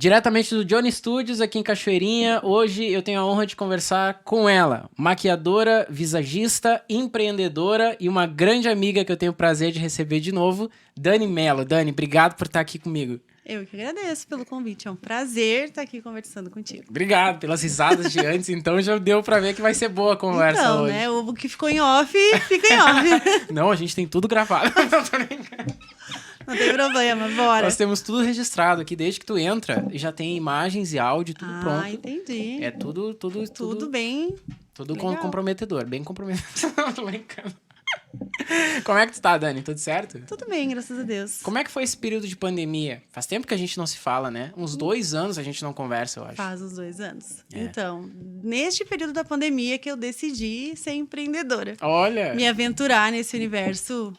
Diretamente do Johnny Studios, aqui em Cachoeirinha, hoje eu tenho a honra de conversar com ela, maquiadora, visagista, empreendedora e uma grande amiga que eu tenho o prazer de receber de novo, Dani Mello. Dani, obrigado por estar aqui comigo. Eu que agradeço pelo convite, é um prazer estar aqui conversando contigo. Obrigado pelas risadas de antes, então já deu pra ver que vai ser boa a conversa então, hoje. Né, o que ficou em off, fica em off. Não, a gente tem tudo gravado. Não tô brincando. Não tem problema, bora. Nós temos tudo registrado aqui, desde que tu entra, já tem imagens e áudio, tudo pronto. Ah, entendi. É tudo bem. Tudo legal. Comprometedor, bem comprometedor. Não tô brincando. Como é que tu tá, Dani? Tudo certo? Tudo bem, graças a Deus. Como é que foi esse período de pandemia? Faz tempo que a gente não se fala, né? Uns 2 anos a gente não conversa, eu acho. Faz uns 2 anos. É. Então, neste período da pandemia que eu decidi ser empreendedora. Olha! Me aventurar nesse universo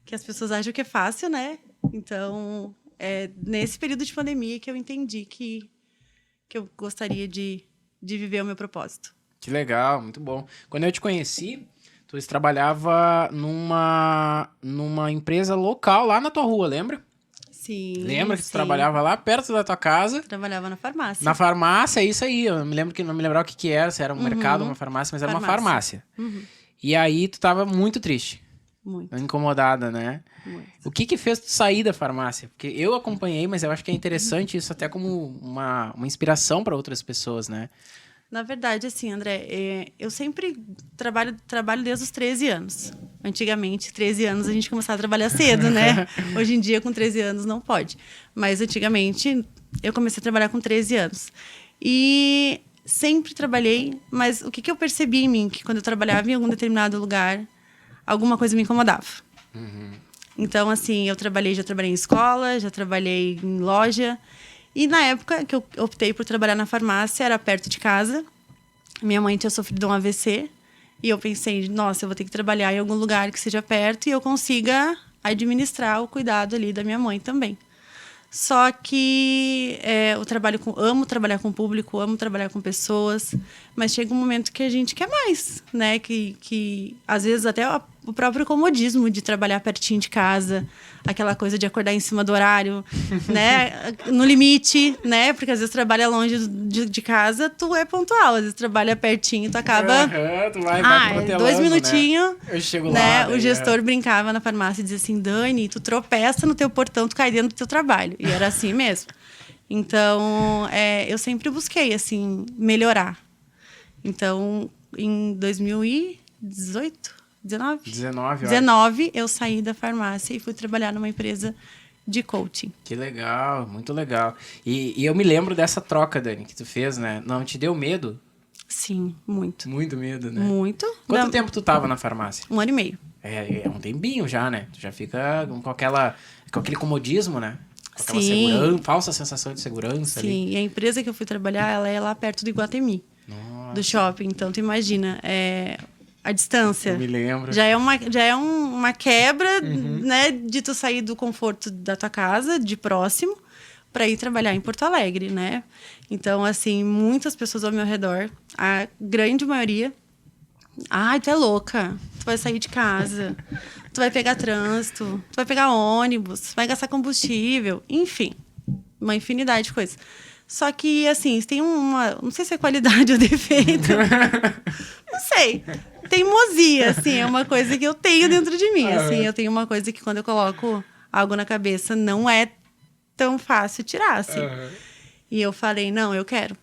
que as pessoas acham que é fácil, né? Então, é nesse período de pandemia que eu entendi que eu gostaria de viver o meu propósito. Que legal, muito bom. Quando eu te conheci, tu trabalhava numa empresa local lá na tua rua, lembra? Sim. Lembra que tu sim. trabalhava lá perto da tua casa? Trabalhava na farmácia. Na farmácia, é isso aí. Eu não me lembrava o que era, se era um mercado, uma farmácia, mas era uma farmácia. Uhum. E aí tu tava muito triste. Muito. Incomodada, né? Muito. O que fez tu sair da farmácia? Porque eu acompanhei, mas eu acho que é interessante isso até como uma inspiração para outras pessoas, né? Na verdade, assim, André, eu sempre trabalho desde os 13 anos. Antigamente, 13 anos, a gente começava a trabalhar cedo, né? Hoje em dia, com 13 anos, não pode. Mas, antigamente, eu comecei a trabalhar com 13 anos. E sempre trabalhei, mas o que eu percebi em mim? Que quando eu trabalhava em algum determinado lugar, alguma coisa me incomodava. Uhum. Então, assim, já trabalhei em escola, já trabalhei em loja. E na época que eu optei por trabalhar na farmácia, era perto de casa. Minha mãe tinha sofrido um AVC. E eu pensei, nossa, eu vou ter que trabalhar em algum lugar que seja perto e eu consiga administrar o cuidado ali da minha mãe também. Só que eu amo trabalhar com o público, amo trabalhar com pessoas, mas chega um momento que a gente quer mais, né? Que às vezes até o próprio comodismo de trabalhar pertinho de casa, aquela coisa de acordar em cima do horário, né? No limite, né? Porque às vezes trabalha longe de casa, tu é pontual, às vezes trabalha pertinho, tu acaba... Tu vai 2 minutinhos, né? Eu chego né? lá. O gestor brincava na farmácia e dizia assim, Dani, tu tropeça no teu portão, tu cai dentro do teu trabalho. E era assim mesmo. Então, eu sempre busquei, assim, melhorar. Então, em 2018... 19, eu saí da farmácia e fui trabalhar numa empresa de coaching. Que legal, muito legal. E eu me lembro dessa troca, Dani, que tu fez, né? Não te deu medo? Sim, muito. Muito medo, né? Muito. Quanto tempo tu tava na farmácia? 1 ano e meio. É um tempinho já, né? Tu já fica com aquele comodismo, né? Com aquela Sim. falsa sensação de segurança ali. Sim, e a empresa que eu fui trabalhar, ela é lá perto do Iguatemi, do shopping. Então, tu imagina, a distância. Eu me lembro. Já é uma quebra, né, de tu sair do conforto da tua casa, de próximo, para ir trabalhar em Porto Alegre, né? Então, assim, muitas pessoas ao meu redor, a grande maioria, ai, tu é louca, tu vai sair de casa, tu vai pegar trânsito, tu vai pegar ônibus, vai gastar combustível, enfim, uma infinidade de coisas. Só que, assim, tem não sei se é qualidade ou defeito, não sei. Teimosia, assim, é uma coisa que eu tenho dentro de mim, assim. Eu tenho uma coisa que quando eu coloco algo na cabeça, não é tão fácil tirar, assim. E eu falei, não, eu quero.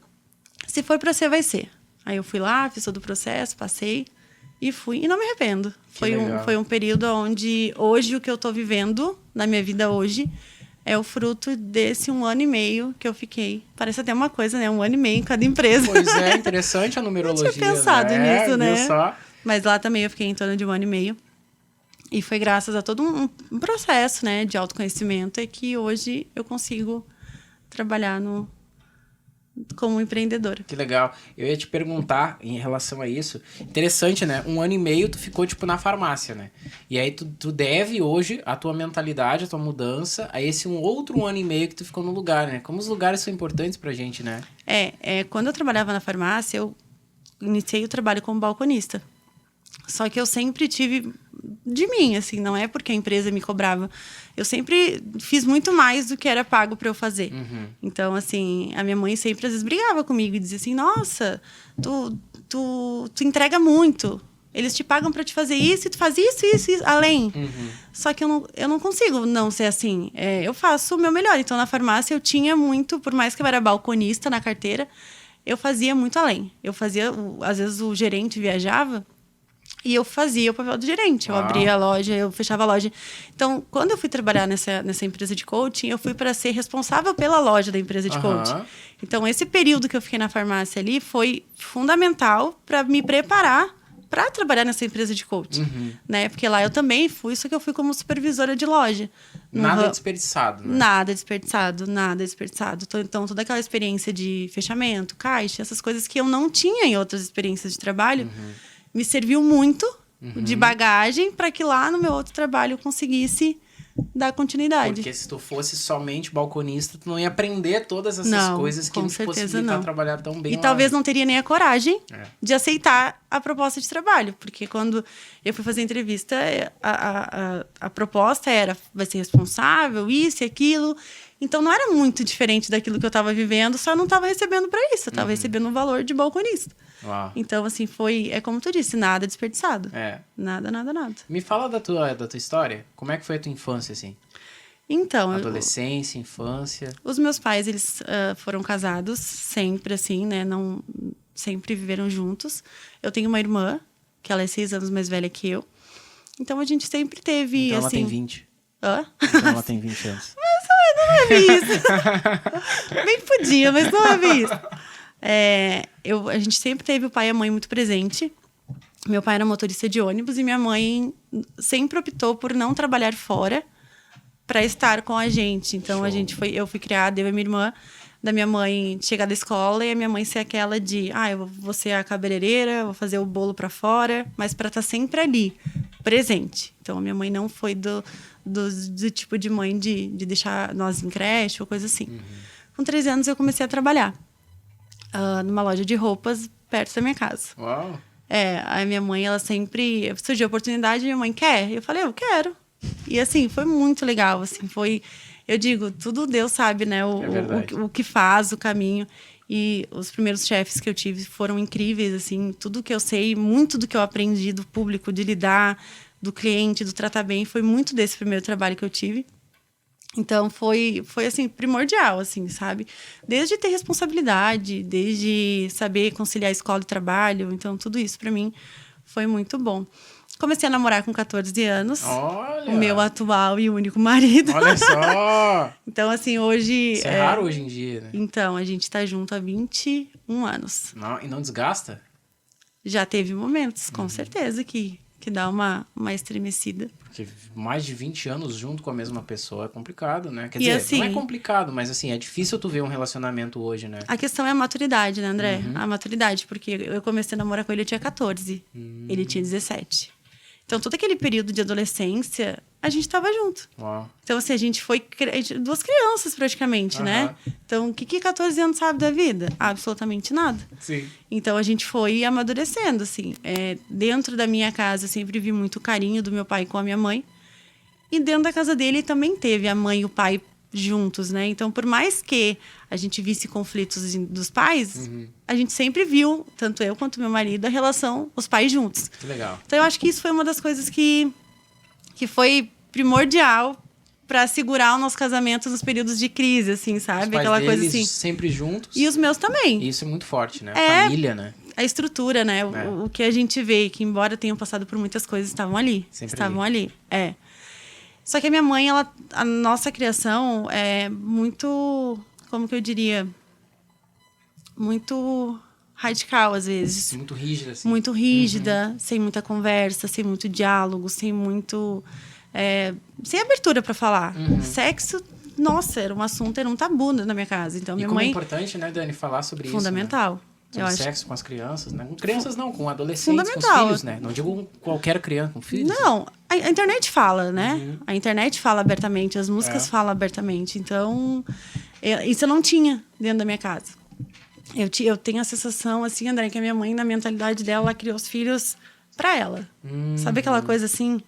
Se for pra ser, vai ser. Aí eu fui lá, fiz todo o processo, passei e fui. E não me arrependo. Foi um período onde, hoje, o que eu tô vivendo na minha vida hoje é o fruto desse 1 ano e meio que eu fiquei. Parece até uma coisa, né? 1 ano e meio em cada empresa. Pois é, interessante a numerologia. Eu tinha pensado nisso, né? Viu só? Mas lá também eu fiquei em torno de 1 ano e meio. E foi graças a todo um processo, né, de autoconhecimento é que hoje eu consigo trabalhar como empreendedora. Que legal. Eu ia te perguntar em relação a isso. Interessante, né? 1 ano e meio tu ficou, tipo, na farmácia, né? E aí tu deve hoje a tua mentalidade, a tua mudança a esse outro 1 ano e meio que tu ficou no lugar, né? Como os lugares são importantes pra gente, né? Quando eu trabalhava na farmácia, eu iniciei o trabalho como balconista. Só que eu sempre tive de mim, assim, não é porque a empresa me cobrava. Eu sempre fiz muito mais do que era pago para eu fazer. Então, assim, a minha mãe sempre às vezes brigava comigo e dizia assim: nossa, tu entrega muito. Eles te pagam para te fazer isso e tu faz isso, além. Só que eu não consigo não ser assim. Eu faço o meu melhor. Então, na farmácia, eu tinha muito, por mais que eu era balconista na carteira, eu fazia muito além. Eu fazia, às vezes o gerente viajava e eu fazia o papel do gerente. Eu abria a loja, eu fechava a loja. Então, quando eu fui trabalhar nessa empresa de coaching, eu fui para ser responsável pela loja da empresa de coaching. Então, esse período que eu fiquei na farmácia ali foi fundamental para me preparar para trabalhar nessa empresa de coaching, né? Porque lá eu também fui, só que eu fui como supervisora de loja. Nada desperdiçado, né? Nada desperdiçado. Então, toda aquela experiência de fechamento, caixa, essas coisas que eu não tinha em outras experiências de trabalho, me serviu muito de bagagem para que lá no meu outro trabalho eu conseguisse dar continuidade. Porque se tu fosse somente balconista, tu não ia aprender todas essas coisas que iam te possibilitar trabalhar tão bem. E lá, talvez não teria nem a coragem de aceitar a proposta de trabalho. Porque quando eu fui fazer entrevista, a proposta era: vai ser responsável, isso e aquilo. Então, não era muito diferente daquilo que eu estava vivendo, só não estava recebendo para isso. Eu estava recebendo um valor de balconista. Então, assim, é como tu disse, nada desperdiçado. Nada. Me fala da tua história. Como é que foi a tua infância, assim? Então... Adolescência, infância... Os meus pais, eles foram casados sempre, assim, né? Não, sempre viveram juntos. Eu tenho uma irmã, que ela é 6 anos mais velha que eu. Então, a gente sempre teve, então, assim... ela tem 20. Hã? Então, ela tem 20 anos. Não é isso. Bem podia, mas não é isso. A gente sempre teve o pai e a mãe muito presente. Meu pai era motorista de ônibus e minha mãe sempre optou por não trabalhar fora para estar com a gente. Então, eu fui criada, eu e minha irmã, da minha mãe chegar da escola e a minha mãe ser aquela de: eu vou ser a cabeleireira, vou fazer o bolo para fora, mas para estar sempre ali, presente. Então, a minha mãe não foi do tipo de mãe de deixar nós em creche ou coisa assim. Com 13 anos, eu comecei a trabalhar numa loja de roupas perto da minha casa. Uau! A minha mãe, ela sempre... Surgiu a oportunidade, minha mãe quer? Eu falei: eu quero. E, assim, foi muito legal, assim, eu digo, tudo Deus sabe, né? O que faz, o caminho. E os primeiros chefes que eu tive foram incríveis, assim, tudo que eu sei, muito do que eu aprendi do público, de lidar, do cliente, do tratar bem, foi muito desse primeiro trabalho que eu tive. Então, foi assim, primordial, assim, sabe? Desde ter responsabilidade, desde saber conciliar escola e trabalho. Então, tudo isso, para mim, foi muito bom. Comecei a namorar com 14 anos. Olha! O meu atual e único marido. Olha só! Então, assim, hoje... Isso é raro hoje em dia, né? Então, a gente tá junto há 21 anos. E não desgasta? Já teve momentos, com certeza, que dá uma estremecida. Porque mais de 20 anos junto com a mesma pessoa é complicado, né? Quer E dizer, assim, não é complicado, mas assim, é difícil tu ver um relacionamento hoje, né? A questão é a maturidade, né, André? A maturidade, porque eu comecei a namorar com ele, eu tinha 14. Ele tinha 17. Então, todo aquele período de adolescência, a gente tava junto. Uau. Então, assim, a gente foi 2 crianças, praticamente, né? Então, o que 14 anos sabe da vida? Absolutamente nada. Sim. Então, a gente foi amadurecendo, assim. Dentro da minha casa, eu sempre vi muito carinho do meu pai com a minha mãe. E dentro da casa dele, também teve a mãe e o pai juntos, né? Então, por mais que a gente visse conflitos dos pais, a gente sempre viu, tanto eu quanto meu marido, a relação, os pais juntos. Que legal. Então, eu acho que isso foi uma das coisas que foi primordial para segurar o nosso casamento nos períodos de crise, assim, sabe? Os pais aquela coisa deles assim. sempre juntos. E os meus também. E isso é muito forte, né? A família, né? A estrutura, né? O que a gente vê, que embora tenham passado por muitas coisas, estavam ali. Sempre estavam ali. Só que a minha mãe, a nossa criação é muito, como que eu diria? Muito radical, às vezes. Muito rígida, assim. Muito rígida, sem muita conversa, sem muito diálogo, sem muito... sem abertura para falar. Sexo, nossa, era um assunto, era um tabu na minha casa. Então, minha mãe... é importante, né, Dani, falar sobre fundamental. Isso, né? Sobre sexo com as crianças, né? Com crianças não, com adolescentes, fundamental. com os filhos, né? Não digo qualquer criança, com filhos. Não, a internet fala, né? A internet fala abertamente, as músicas falam abertamente. Então, isso eu não tinha dentro da minha casa. Eu tenho a sensação, assim, André, que a minha mãe, na mentalidade dela, ela criou os filhos pra ela. Sabe aquela coisa assim?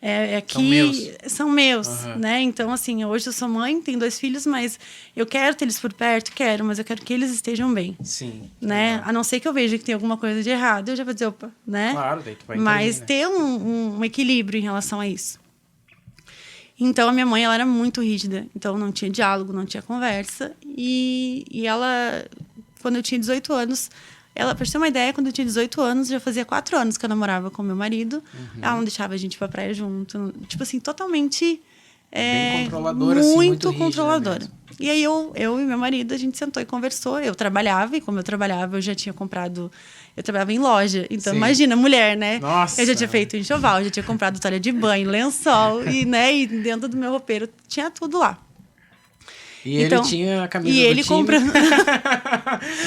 É São que meus. são meus, Aham. né? Então, assim, hoje eu sou mãe, tenho 2 filhos, mas eu quero ter eles por perto, quero, mas eu quero que eles estejam bem, Sim. né? Legal. A não ser que eu veja que tem alguma coisa de errado, eu já vou dizer, opa, né? Claro, daí tu vai Mas intervir, né? ter um equilíbrio em relação a isso. Então, a minha mãe, ela era muito rígida. Então, não tinha diálogo, não tinha conversa. E ela, quando eu tinha 18 anos... Ela, pra você ter uma ideia, quando eu tinha 18 anos, já fazia 4 anos que eu namorava com meu marido. Ela não deixava a gente ir pra praia junto. Tipo assim, totalmente... Bem controladora, assim, muito rígida controladora. mesmo. E aí, eu e meu marido, a gente sentou e conversou. Eu trabalhava, e como eu trabalhava, eu já tinha comprado... Eu trabalhava em loja. Então, Sim. imagina, mulher, né? Nossa. Eu já tinha feito enxoval, já tinha comprado toalha de banho, lençol. E, né, e dentro do meu roupeiro tinha tudo lá. E ele Então, tinha a camisa e do ele time. comprando...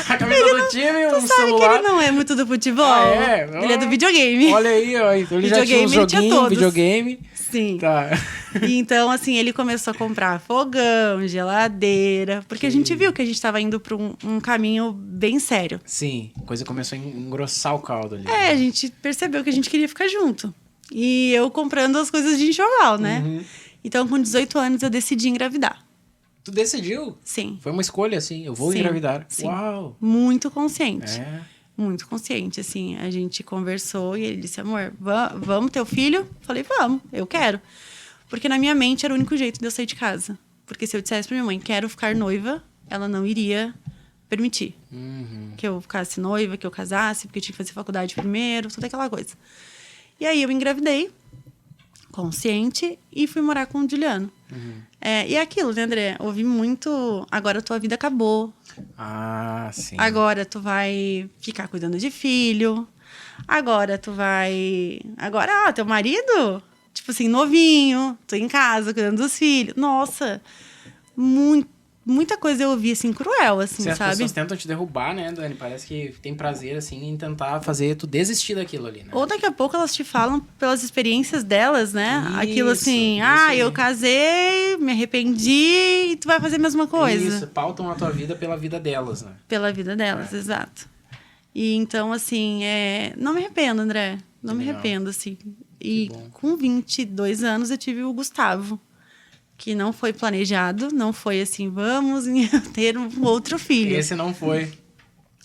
A camisa do time, Tu um sabe que celular. ele não é muito do futebol? Ah, é? Ele é do videogame. Olha aí, ó. Então ele já tinha uns Videogame, ele tinha joguinhos, todos. videogame. Sim. Tá. E então, assim, ele começou a comprar fogão, geladeira, porque a gente viu que a gente estava indo para um caminho bem sério. Sim, a coisa começou a engrossar o caldo ali. É, a gente percebeu que a gente queria ficar junto. E eu comprando as coisas de enxoval, né? Então, com 18 anos, eu decidi engravidar. Tu decidiu? Sim. Foi uma escolha, assim. Eu vou Sim, engravidar. sim. Uau! Muito consciente. É. Muito consciente, assim. A gente conversou e ele disse, amor, vamos ter o filho? Falei, vamos, eu quero. Porque na minha mente era o único jeito de eu sair de casa. Porque se eu dissesse pra minha mãe, quero ficar noiva, ela não iria permitir. Que eu ficasse noiva, que eu casasse, porque eu tinha que fazer faculdade primeiro, toda aquela coisa. E aí eu engravidei, consciente, e fui morar com o Juliano. E é aquilo, né, André? Ouvi muito, agora a tua vida acabou. Ah, sim. Agora tu vai ficar cuidando de filho. Agora tu vai... Agora, teu marido, tipo assim, novinho. Tô em casa cuidando dos filhos. Nossa, muita coisa eu ouvi, assim, cruel, assim, Se as sabe? pessoas tentam te derrubar, né, Dani? Parece que tem prazer, assim, em tentar fazer tu desistir daquilo ali, né? Ou daqui a pouco elas te falam pelas experiências delas, né? Aquilo assim, Isso aí. eu casei, me arrependi e tu vai fazer a mesma coisa. Isso, pautam a tua vida pela vida delas, né? Pela vida delas, exato. E então, assim, não me arrependo, André. Não Que me legal. arrependo, assim. E bom. com 22 anos eu tive o Gustavo, que não foi planejado, não foi assim, vamos ter um outro filho. Esse não foi.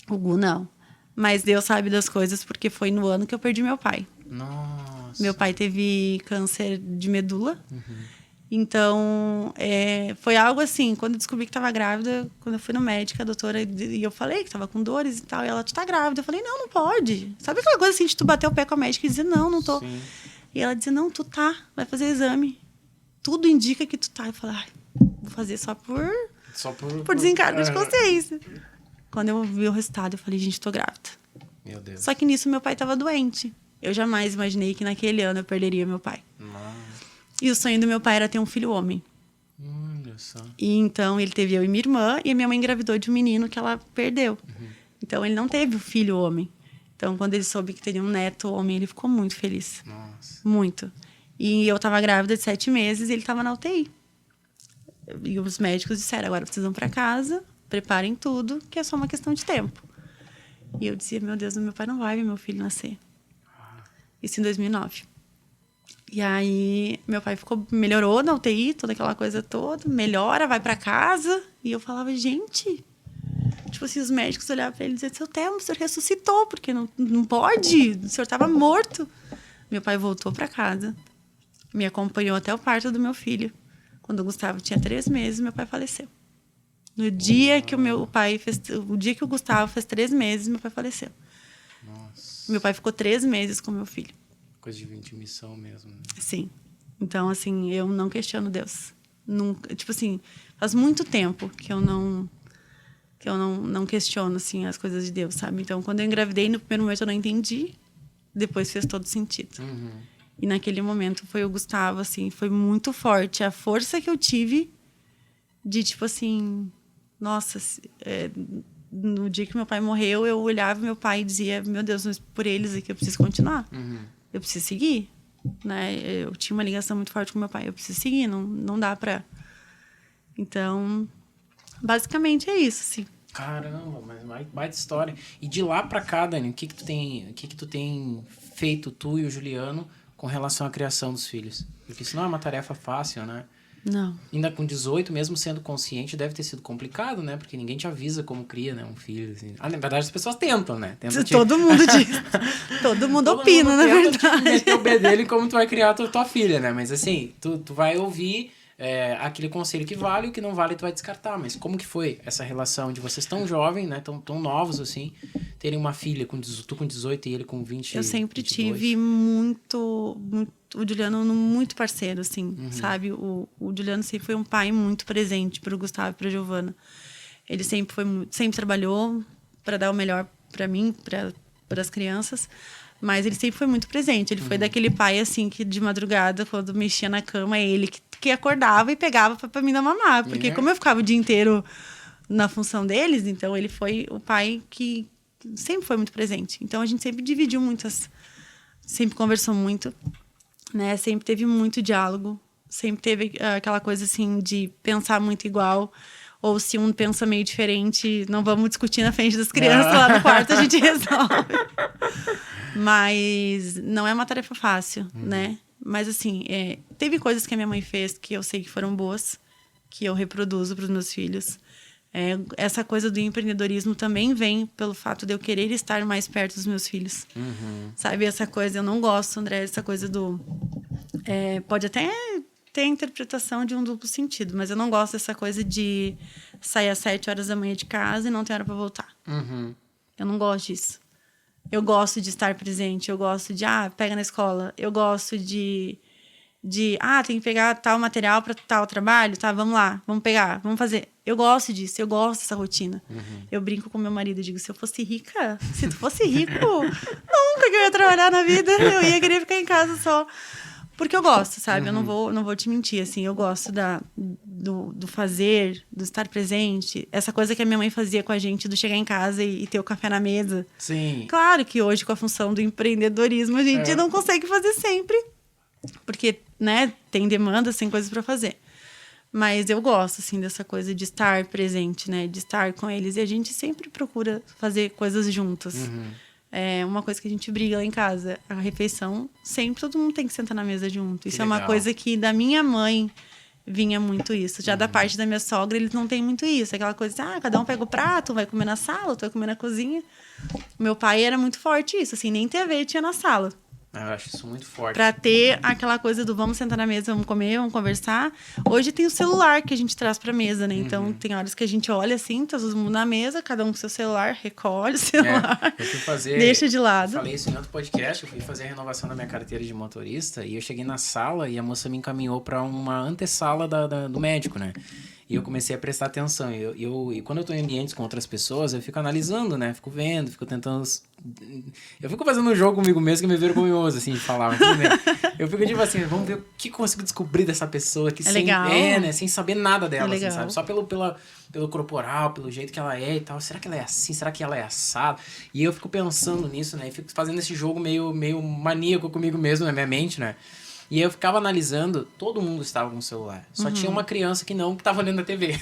O Gu, não. Mas Deus sabe das coisas, porque foi no ano que eu perdi meu pai. Nossa. Meu pai teve câncer de medula. Então, foi algo assim, quando eu descobri que estava grávida, quando eu fui no médico, a doutora, e eu falei que estava com dores e tal, e ela, tu tá grávida? Eu falei, não, não pode. Sabe aquela coisa assim, de tu bater o pé com a médica e dizer, não, não tô. Sim. E ela dizia, não, tu tá, vai fazer exame. Tudo indica que tu tá. Eu falei, vou fazer só por desencargo de consciência. Quando eu vi o resultado, eu falei, gente, tô grávida. Meu Deus. Só que nisso meu pai estava doente. Eu jamais imaginei que naquele ano eu perderia meu pai. Nossa. E o sonho do meu pai era ter um filho homem. Olha só. E então ele teve eu e minha irmã, e a minha mãe engravidou de um menino que ela perdeu. Então ele não teve o filho homem. Então quando ele soube que teria um neto homem, ele ficou muito feliz. Nossa. Muito. E eu tava grávida de 7 meses e ele tava na UTI. E os médicos disseram, agora vocês vão pra casa, preparem tudo, que é só uma questão de tempo. E eu dizia, meu Deus, meu pai não vai ver meu filho nascer. Isso em 2009. E aí, meu pai melhorou na UTI, toda aquela coisa toda, melhora, vai pra casa. E eu falava, gente... Tipo assim, os médicos olhavam pra ele e diziam, seu Telmo, o senhor ressuscitou, porque não pode, o senhor tava morto. Meu pai voltou pra casa, me acompanhou até o parto do meu filho. Quando o Gustavo tinha 3 meses, meu pai faleceu. No dia que o dia que o Gustavo fez 3 meses, meu pai faleceu. Nossa. Meu pai ficou 3 meses com meu filho. Coisa de intuição mesmo, né? Sim. Então, assim, eu não questiono Deus. Nunca, tipo assim, faz muito tempo que eu não questiono, assim, as coisas de Deus, sabe? Então, quando eu engravidei, no primeiro momento eu não entendi. Depois fez todo sentido. E naquele momento foi o Gustavo, assim, foi muito forte. A força que eu tive de, tipo assim... Nossa, no dia que meu pai morreu, eu olhava meu pai e dizia, meu Deus, mas por eles aqui eu preciso continuar. Eu preciso seguir, né? Eu tinha uma ligação muito forte com meu pai. Eu preciso seguir, não dá pra... Então, basicamente é isso, assim. Caramba, mas baita história. E de lá pra cá, Dani, o que tu tem feito, tu e o Juliano, com relação à criação dos filhos? Porque isso não é uma tarefa fácil, né? Não. Ainda com 18, mesmo sendo consciente, deve ter sido complicado, né? Porque ninguém te avisa como cria, né? Um filho, assim. Na verdade, as pessoas tentam, né? Todo mundo diz. Todo mundo opina, na verdade. Meter o bedelho em como tu vai criar a tua filha, né? Mas assim, tu vai ouvir aquele conselho que vale, o que não vale tu vai descartar. Mas como que foi essa relação de vocês tão jovens, né? Tão novos, assim, terem uma filha, tu com 18 e ele com 20? Eu sempre 22. tive muito o Juliano muito parceiro, assim, sabe? O Juliano sempre foi um pai muito presente para o Gustavo e para a Giovana. Ele sempre trabalhou para dar o melhor para mim, para as crianças, mas ele sempre foi muito presente. Ele foi daquele pai, assim, que de madrugada, quando mexia na cama, ele que acordava e pegava para mim dar mamar. Porque como eu ficava o dia inteiro na função deles, então ele foi o pai que sempre foi muito presente. Então a gente sempre dividiu sempre conversou muito, né? Sempre teve muito diálogo, sempre teve aquela coisa assim de pensar muito igual, ou se um pensa meio diferente, não vamos discutir na frente das crianças, lá no quarto a gente resolve. Mas não é uma tarefa fácil, né? Mas assim, teve coisas que a minha mãe fez que eu sei que foram boas, que eu reproduzo para os meus filhos. Essa coisa do empreendedorismo também vem pelo fato de eu querer estar mais perto dos meus filhos. Sabe, essa coisa, eu não gosto, André, essa coisa do... pode até ter a interpretação de um duplo sentido, mas eu não gosto dessa coisa de sair às 7 horas da manhã de casa e não ter hora para voltar. Eu não gosto disso. Eu gosto de estar presente, eu gosto de, pega na escola. Eu gosto de tem que pegar tal material para tal trabalho, tá, vamos lá, vamos pegar, vamos fazer. Eu gosto disso, eu gosto dessa rotina. Eu brinco com meu marido, eu digo, se eu fosse rica, se tu fosse rico, nunca que eu ia trabalhar na vida, eu ia querer ficar em casa só. Porque eu gosto, sabe? Eu não vou te mentir, assim, eu gosto do fazer, do estar presente. Essa coisa que a minha mãe fazia com a gente, do chegar em casa e ter o café na mesa. Sim. Claro que hoje, com a função do empreendedorismo, a gente não consegue fazer sempre. Porque, né, tem demandas, tem coisas para fazer. Mas eu gosto, assim, dessa coisa de estar presente, né? De estar com eles. E a gente sempre procura fazer coisas juntas. É uma coisa que a gente briga lá em casa. A refeição, sempre todo mundo tem que sentar na mesa junto. Isso é uma coisa que da minha mãe vinha muito isso. Já da parte da minha sogra, eles não têm muito isso. Aquela coisa assim, cada um pega o prato, um vai comer na sala, outro vai comer na cozinha. Meu pai era muito forte isso, assim, nem TV tinha na sala. Eu acho isso muito forte. Pra ter aquela coisa do vamos sentar na mesa, vamos comer, vamos conversar. Hoje tem o celular que a gente traz pra mesa, né? Então, tem horas que a gente olha assim, tá todo mundo na mesa, cada um com seu celular, recolhe o celular, eu fui fazer, deixa de lado. Eu falei isso em outro podcast, eu fui fazer a renovação da minha carteira de motorista e eu cheguei na sala e a moça me encaminhou pra uma antessala do médico, né? E eu comecei a prestar atenção. E quando eu tô em ambientes com outras pessoas, eu fico analisando, né? Fico vendo, fico tentando... Eu fico fazendo um jogo comigo mesmo que é meio vergonhoso, assim, de falar. Mas tudo bem. Eu fico tipo assim, vamos ver o que consigo descobrir dessa pessoa que legal. né? Sem saber nada dela, assim, sabe? Só pelo corporal, pelo jeito que ela é e tal. Será que ela é assim? Será que ela é assada? E eu fico pensando nisso, né? E fico fazendo esse jogo meio maníaco comigo mesmo na minha mente, né? E eu ficava analisando, todo mundo estava com o celular. Só tinha uma criança que estava olhando a TV.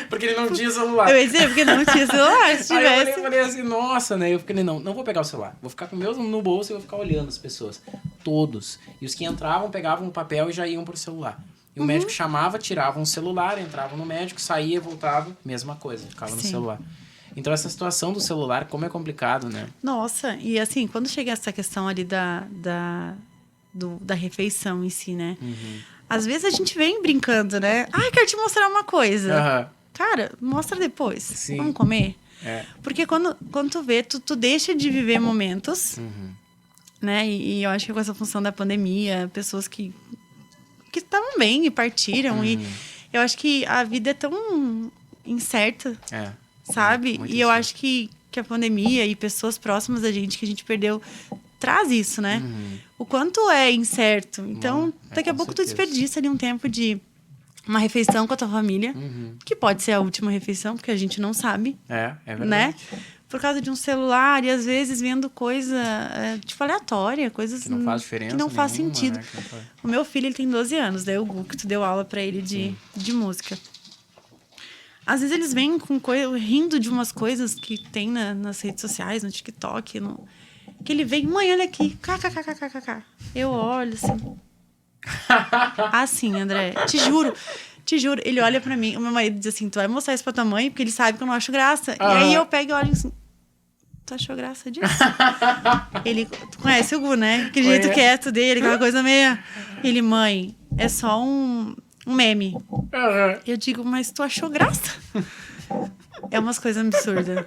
Porque ele não tinha celular. Eu ia dizer, porque não tinha celular, se tivesse. Aí eu falei assim, nossa, né? Eu fiquei, não vou pegar o celular. Vou ficar com o meu no bolso e vou ficar olhando as pessoas. Todos. E os que entravam, pegavam um papel e já iam pro celular. E o médico chamava, tiravam o celular, entravam no médico, saía, voltava, mesma coisa, ficava no celular. Então, essa situação do celular, como é complicado, né? Nossa, e assim, quando chega essa questão ali da refeição em si, né? Às vezes a gente vem brincando, né? Quero te mostrar uma coisa. Cara, mostra depois. Sim. Vamos comer? Porque quando tu vê, tu deixa de viver momentos, né? E eu acho que com essa função da pandemia, pessoas que estavam bem e partiram. E eu acho que a vida é tão incerta, sabe? Muito e eu acho que a pandemia e pessoas próximas da gente que a gente perdeu traz isso, né? O quanto é incerto. Então, daqui a pouco tu desperdiça ali um tempo de uma refeição com a tua família, que pode ser a última refeição, porque a gente não sabe. É verdade. Né? Por causa de um celular e às vezes vendo coisa, tipo, aleatória, coisas que não faz diferença que não faz nenhuma, sentido. Né? O meu filho, ele tem 12 anos, daí o Gu, que tu deu aula pra ele de música. Às vezes eles vêm com rindo de umas coisas que tem nas redes sociais, no TikTok, que ele vem, mãe, olha aqui, kkkkkk. Eu olho assim. Assim, André, te juro, ele olha pra mim, o meu marido diz assim, tu vai mostrar isso pra tua mãe, porque ele sabe que eu não acho graça. E aí eu pego e olho assim, tu achou graça disso? Ele, tu conhece o Gu, né? Aquele jeito quieto dele, aquela coisa meio... Ele, mãe, é só um meme. Eu digo, mas tu achou graça? É umas coisas absurdas.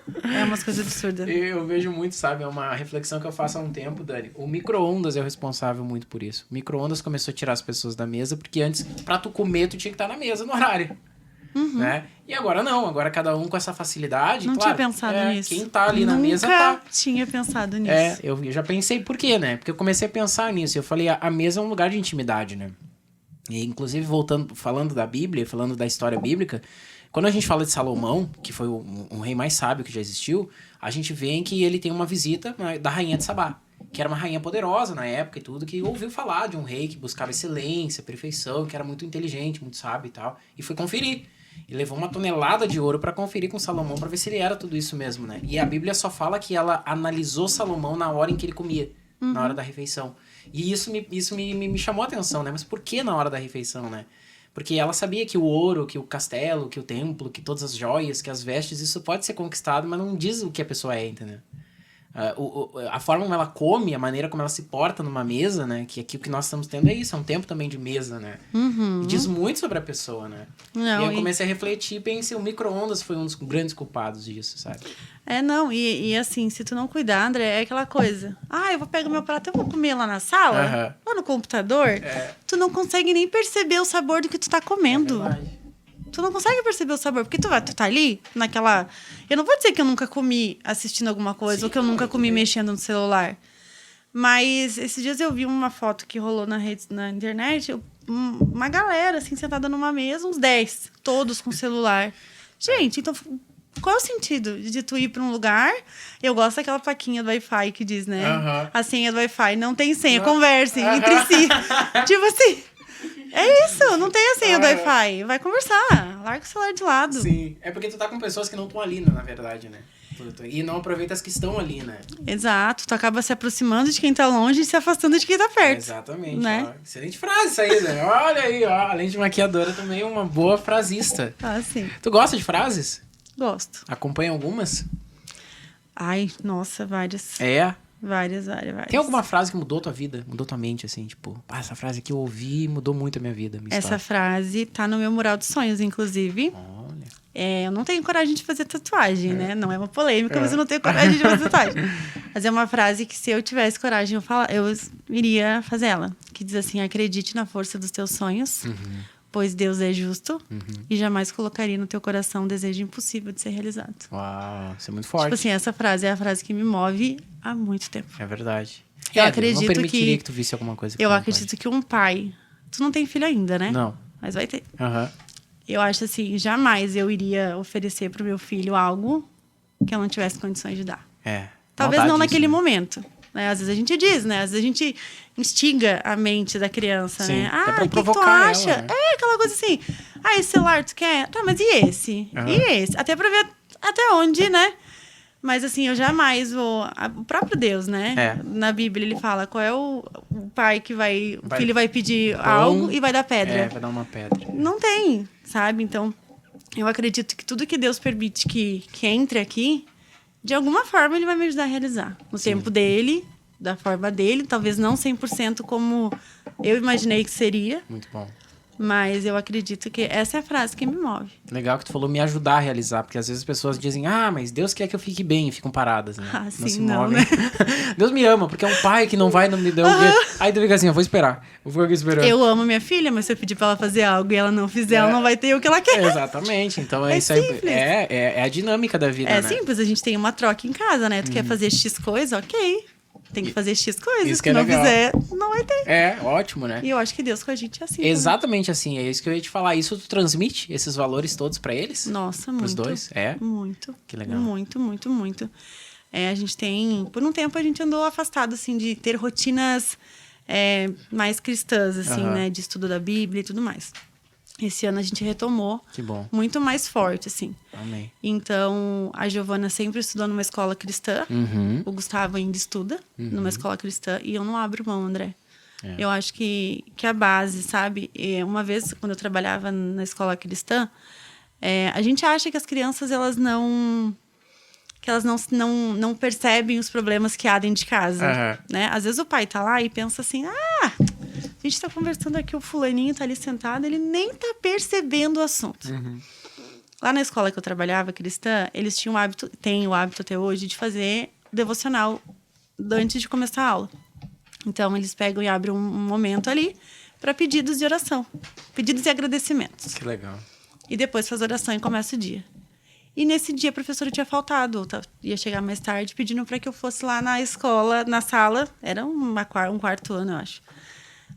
Eu vejo muito, sabe? É uma reflexão que eu faço há um tempo, Dani. O micro-ondas é o responsável muito por isso. O micro-ondas começou a tirar as pessoas da mesa, porque antes, pra tu comer, tu tinha que estar na mesa no horário. Né? E agora não, agora cada um com essa facilidade. Não claro, tinha pensado nisso. Quem tá ali na mesa tá. Nunca tinha pensado nisso. Eu já pensei por quê, né? Porque eu comecei a pensar nisso. Eu falei, a mesa é um lugar de intimidade, né? E, inclusive, falando da Bíblia, falando da história bíblica, quando a gente fala de Salomão, que foi um rei mais sábio que já existiu, a gente vê em que ele tem uma visita da rainha de Sabá, que era uma rainha poderosa na época e tudo, que ouviu falar de um rei que buscava excelência, perfeição, que era muito inteligente, muito sábio e tal, e foi conferir. E levou 1 tonelada de ouro pra conferir com Salomão pra ver se ele era tudo isso mesmo, né? E a Bíblia só fala que ela analisou Salomão na hora em que ele comia, na hora da refeição. E isso me chamou a atenção, né? Mas por que na hora da refeição, né? Porque ela sabia que o ouro, que o castelo, que o templo, que todas as joias, que as vestes, isso pode ser conquistado, mas não diz o que a pessoa é, entendeu? A forma como ela come, a maneira como ela se porta numa mesa, né? Que aqui o que nós estamos tendo é isso, é um tempo também de mesa, né? E diz muito sobre a pessoa, né? Não, e aí eu comecei a refletir e pensei, o micro-ondas foi um dos grandes culpados disso, sabe? E assim, se tu não cuidar, André, é aquela coisa. Eu vou pegar meu prato, eu vou comer lá na sala, ou no computador. Tu não consegue nem perceber o sabor do que tu tá comendo. É verdade. Tu não consegue perceber o sabor, porque tu tá ali, naquela... Eu não vou dizer que eu nunca comi assistindo alguma coisa, ou que eu nunca comi mexendo no celular. Mas esses dias eu vi uma foto que rolou na internet, uma galera, assim, sentada numa mesa, uns 10, todos com celular. Gente, então... Qual é o sentido de tu ir pra um lugar? Eu gosto daquela plaquinha do Wi-Fi que diz, né? A senha do Wi-Fi. Não tem senha, conversem entre si. Tipo assim... É isso, não tem a senha do Wi-Fi. Vai conversar, larga o celular de lado. Sim, é porque tu tá com pessoas que não estão ali, né, na verdade, né? E não aproveita as que estão ali, né? Exato, tu acaba se aproximando de quem tá longe e se afastando de quem tá perto. Exatamente. Né? Ó, excelente frase isso aí, né? Olha aí, ó. Além de maquiadora, também uma boa frasista. Sim. Tu gosta de frases? Gosto. Acompanha algumas? Ai, nossa, várias. É? Várias. Tem alguma frase que mudou tua vida? Mudou tua mente, assim, tipo... essa frase aqui eu ouvi e mudou muito a minha vida, minha Essa história. frase tá no meu mural dos sonhos, inclusive. Olha. Eu não tenho coragem de fazer tatuagem, né? Não é uma polêmica, mas eu não tenho coragem de fazer tatuagem. Mas é uma frase que, se eu tivesse coragem, eu iria fazer ela. Que diz assim, acredite na força dos teus sonhos, pois Deus é justo e jamais colocaria no teu coração um desejo impossível de ser realizado. Uau, isso é muito forte. Tipo assim, essa frase é a frase que me move há muito tempo. É verdade. Eu acredito não permitiria que tu visse alguma coisa que eu tu não acredito pode. que um pai... Tu não tem filho ainda, né? Não. Mas vai ter. Aham. Eu acho assim, jamais eu iria oferecer pro meu filho algo que eu não tivesse condições de dar. Talvez Maldade não isso, naquele né? momento. Né? Às vezes a gente diz, né? Às vezes a gente instiga a mente da criança, Sim, né? até pra O que tu provocar acha? ela, né? Aquela coisa assim. Esse celular tu quer? Tá, mas e esse? E esse? Até pra ver até onde, né? Mas assim, eu jamais vou... O próprio Deus, né? Na Bíblia ele fala qual é o pai que vai... O filho vai pedir algo e vai dar pedra. Vai dar uma pedra. Não tem, sabe? Então, eu acredito que tudo que Deus permite que entre aqui, de alguma forma ele vai me ajudar a realizar. No tempo dele, da forma dele, talvez não 100% como eu imaginei que seria. Muito bom. Mas eu acredito que essa é a frase que me move. Legal que tu falou me ajudar a realizar, porque às vezes as pessoas dizem, mas Deus quer que eu fique bem, e ficam paradas, né? Não se movem. Né? Deus me ama, porque é um pai que não vai, não me dá Aí tu fica assim, eu vou esperar. Eu vou aqui esperando. Eu amo minha filha, mas se eu pedir pra ela fazer algo e ela não fizer, ela não vai ter o que ela quer. Exatamente, então isso simples. é a dinâmica da vida, né? Simples, a gente tem uma troca em casa, né? Tu quer fazer X coisa, ok. Tem que fazer X coisas, isso que se não legal. fizer, não vai ter. Ótimo, né? E eu acho que Deus com a gente é assim. Exatamente assim, é isso que eu ia te falar. Isso tu transmite esses valores todos pra eles? Nossa, Pros muito. dois? Muito. Que legal. Muito. A gente tem... Por um tempo a gente andou afastado, assim, de ter rotinas mais cristãs, assim, né? De estudo da Bíblia e tudo mais. Esse ano a gente retomou. Que bom. Muito mais forte, assim. Amém. Então, a Giovana sempre estudou numa escola cristã. O Gustavo ainda estuda numa escola cristã. E eu não abro mão, André. Eu acho que a base, sabe? Uma vez, quando eu trabalhava na escola cristã, a gente acha que as crianças, elas não percebem os problemas que há dentro de casa, né? Às vezes o pai tá lá e pensa assim, a gente tá conversando aqui, o fulaninho tá ali sentado, ele nem tá percebendo o assunto. Lá na escola que eu trabalhava, cristã, eles tinham têm o hábito até hoje de fazer devocional antes de começar a aula. Então, eles pegam e abrem um momento ali para pedidos de oração. Pedidos e agradecimentos. Que legal. E depois faz oração e começa o dia. E nesse dia a professora tinha faltado. Ia chegar mais tarde pedindo para que eu fosse lá na escola, na sala. Era um quarto ano, eu acho.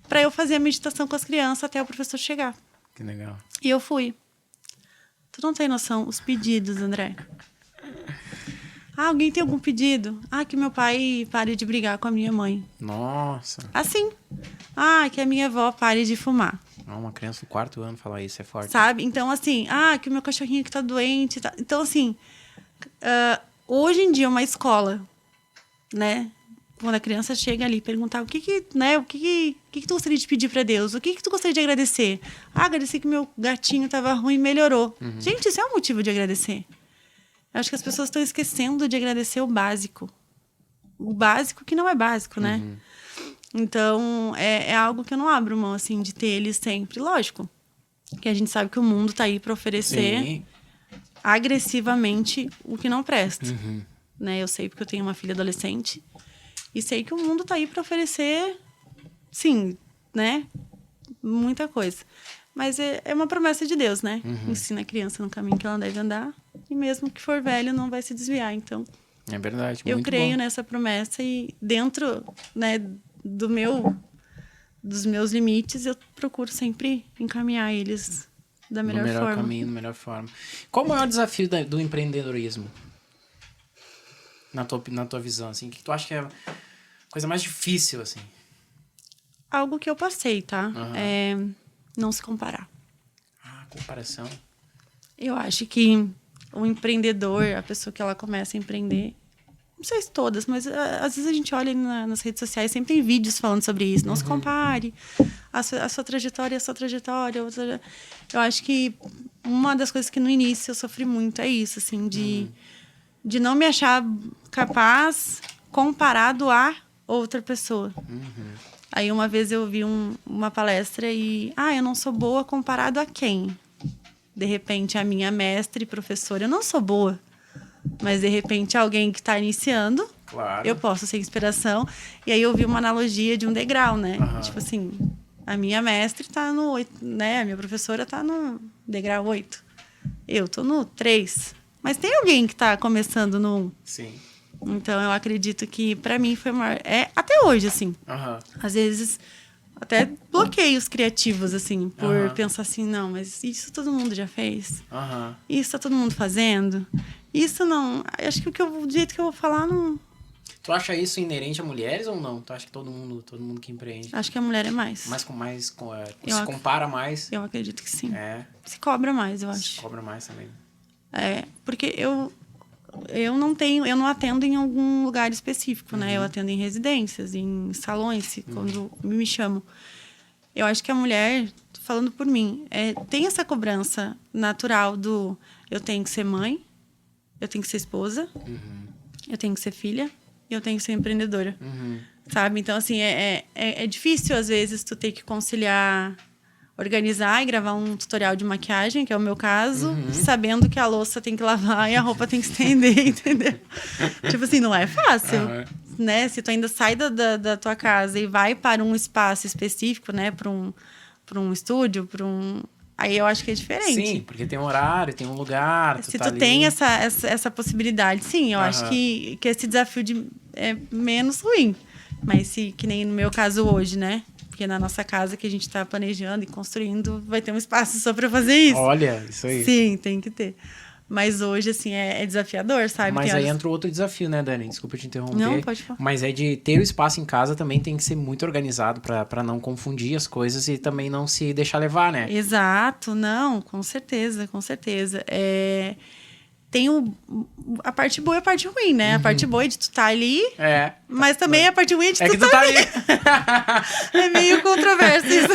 Para eu fazer a meditação com as crianças até o professor chegar. Que legal. E eu fui. Tu não tem noção, os pedidos, André. Alguém tem algum pedido? Que meu pai pare de brigar com a minha mãe. Nossa. Assim. Que a minha avó pare de fumar. Uma criança do 4º ano falar isso é forte. Sabe? Então, assim, que o meu cachorrinho que tá doente. Tá... Então, assim, hoje em dia, uma escola, né? Quando a criança chega ali, perguntar o que tu gostaria de pedir para Deus? O que tu gostaria de agradecer? Agradecer que meu gatinho tava ruim e melhorou. Gente, isso é um motivo de agradecer. Eu acho que as pessoas estão esquecendo de agradecer o básico. O básico que não é básico, né? Então, é algo que eu não abro mão, assim, de ter eles sempre. Lógico, que a gente sabe que o mundo tá aí para oferecer agressivamente o que não presta. Né? Eu sei porque eu tenho uma filha adolescente. E sei que o mundo tá aí para oferecer, sim, né? Muita coisa. Mas é uma promessa de Deus, né? Ensina a criança no caminho que ela deve andar. E mesmo que for velho, não vai se desviar. Então, é verdade, eu muito creio bom. nessa promessa e dentro, né, dos meus limites, eu procuro sempre encaminhar eles da melhor forma. No melhor caminho, da melhor forma. Qual o maior desafio do empreendedorismo? Na tua visão, assim? O que tu acha que é a coisa mais difícil, assim? Algo que eu passei, tá? É não se comparar. Comparação. Eu acho que o empreendedor, a pessoa que ela começa a empreender, não sei se todas, mas às vezes a gente olha nas redes sociais, sempre tem vídeos falando sobre isso. Não se compare, a sua trajetória é a sua trajetória. Eu acho que uma das coisas que no início eu sofri muito é isso, assim, de não me achar capaz comparado a outra pessoa. Aí uma vez eu vi uma palestra e... eu não sou boa comparado a quem? De repente, a minha mestre e professora, eu não sou boa. Mas, de repente, alguém que está iniciando, claro, eu posso ser inspiração. E aí eu vi uma analogia de um degrau, né? Tipo assim, a minha mestre está no 8, né? A minha professora está no degrau 8. Eu estou no 3. Mas tem alguém que está começando no 1. Sim. Então, eu acredito que, para mim, foi maior... até hoje, assim. Às vezes, até bloqueios criativos, assim, por pensar assim, não, mas isso todo mundo já fez. Isso tá todo mundo fazendo. Isso não... Acho que do jeito que eu vou falar, não... Tu acha isso inerente a mulheres ou não? Tu acha que todo mundo que empreende? Acho que a mulher é mais. Se compara mais? Eu acredito que sim. É. Se cobra mais, eu acho. Se cobra mais também. Porque eu não atendo em algum lugar específico, né? Eu atendo em residências, em salões, quando me chamam. Eu acho que a mulher, falando por mim, tem essa cobrança natural do eu tenho que ser mãe, eu tenho que ser esposa, eu tenho que ser filha, e eu tenho que ser empreendedora. Sabe? Então, assim, é difícil, às vezes, tu ter que conciliar... organizar e gravar um tutorial de maquiagem, que é o meu caso, sabendo que a louça tem que lavar e a roupa tem que estender, entendeu? Tipo assim, não é fácil, né? Se tu ainda sai da tua casa e vai para um espaço específico, né? Para um estúdio, Aí eu acho que é diferente. Sim, porque tem um horário, tem um lugar. Se tu tem essa possibilidade, sim, eu acho que esse desafio é menos ruim. Mas que nem no meu caso hoje, né? Porque na nossa casa que a gente está planejando e construindo, vai ter um espaço só para fazer isso. Olha, isso aí. Sim, tem que ter. Mas hoje, assim, é desafiador, sabe? Mas aí entra outro desafio, né, Dani? Desculpa te interromper. Não, pode falar. Mas é de ter o espaço em casa também tem que ser muito organizado para não confundir as coisas e também não se deixar levar, né? Exato, não, com certeza, com certeza. tem a parte boa e a parte ruim, né? A parte boa é de tu estar ali, mas também a parte ruim é de tu estar ali. É meio controverso isso.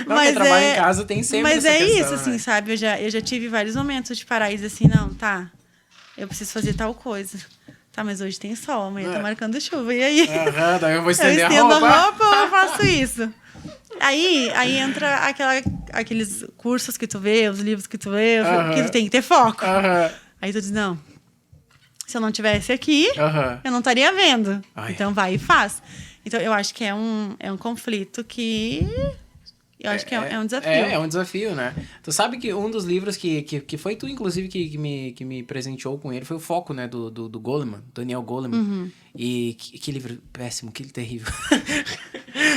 Não, mas trabalho em casa tem sempre mas essa questão, isso, assim, sabe? Eu já tive vários momentos de parar e dizer assim, não, tá, eu preciso fazer tal coisa. Tá, mas hoje tem sol, amanhã tá marcando chuva. E aí? Daí eu vou estender a roupa ou eu faço isso? Aí entra aqueles cursos que tu vê, os livros que tu vê, que tu tem que ter foco. Aí tu diz, não, se eu não tivesse aqui, eu não estaria vendo. Então vai e faz. Então eu acho que é um conflito que... Eu acho que é um desafio. É um desafio, né? Tu sabe que um dos livros que foi tu, inclusive, que me presenteou com ele foi o Foco, né? Do Goleman, Daniel Goleman. E que livro péssimo, que terrível.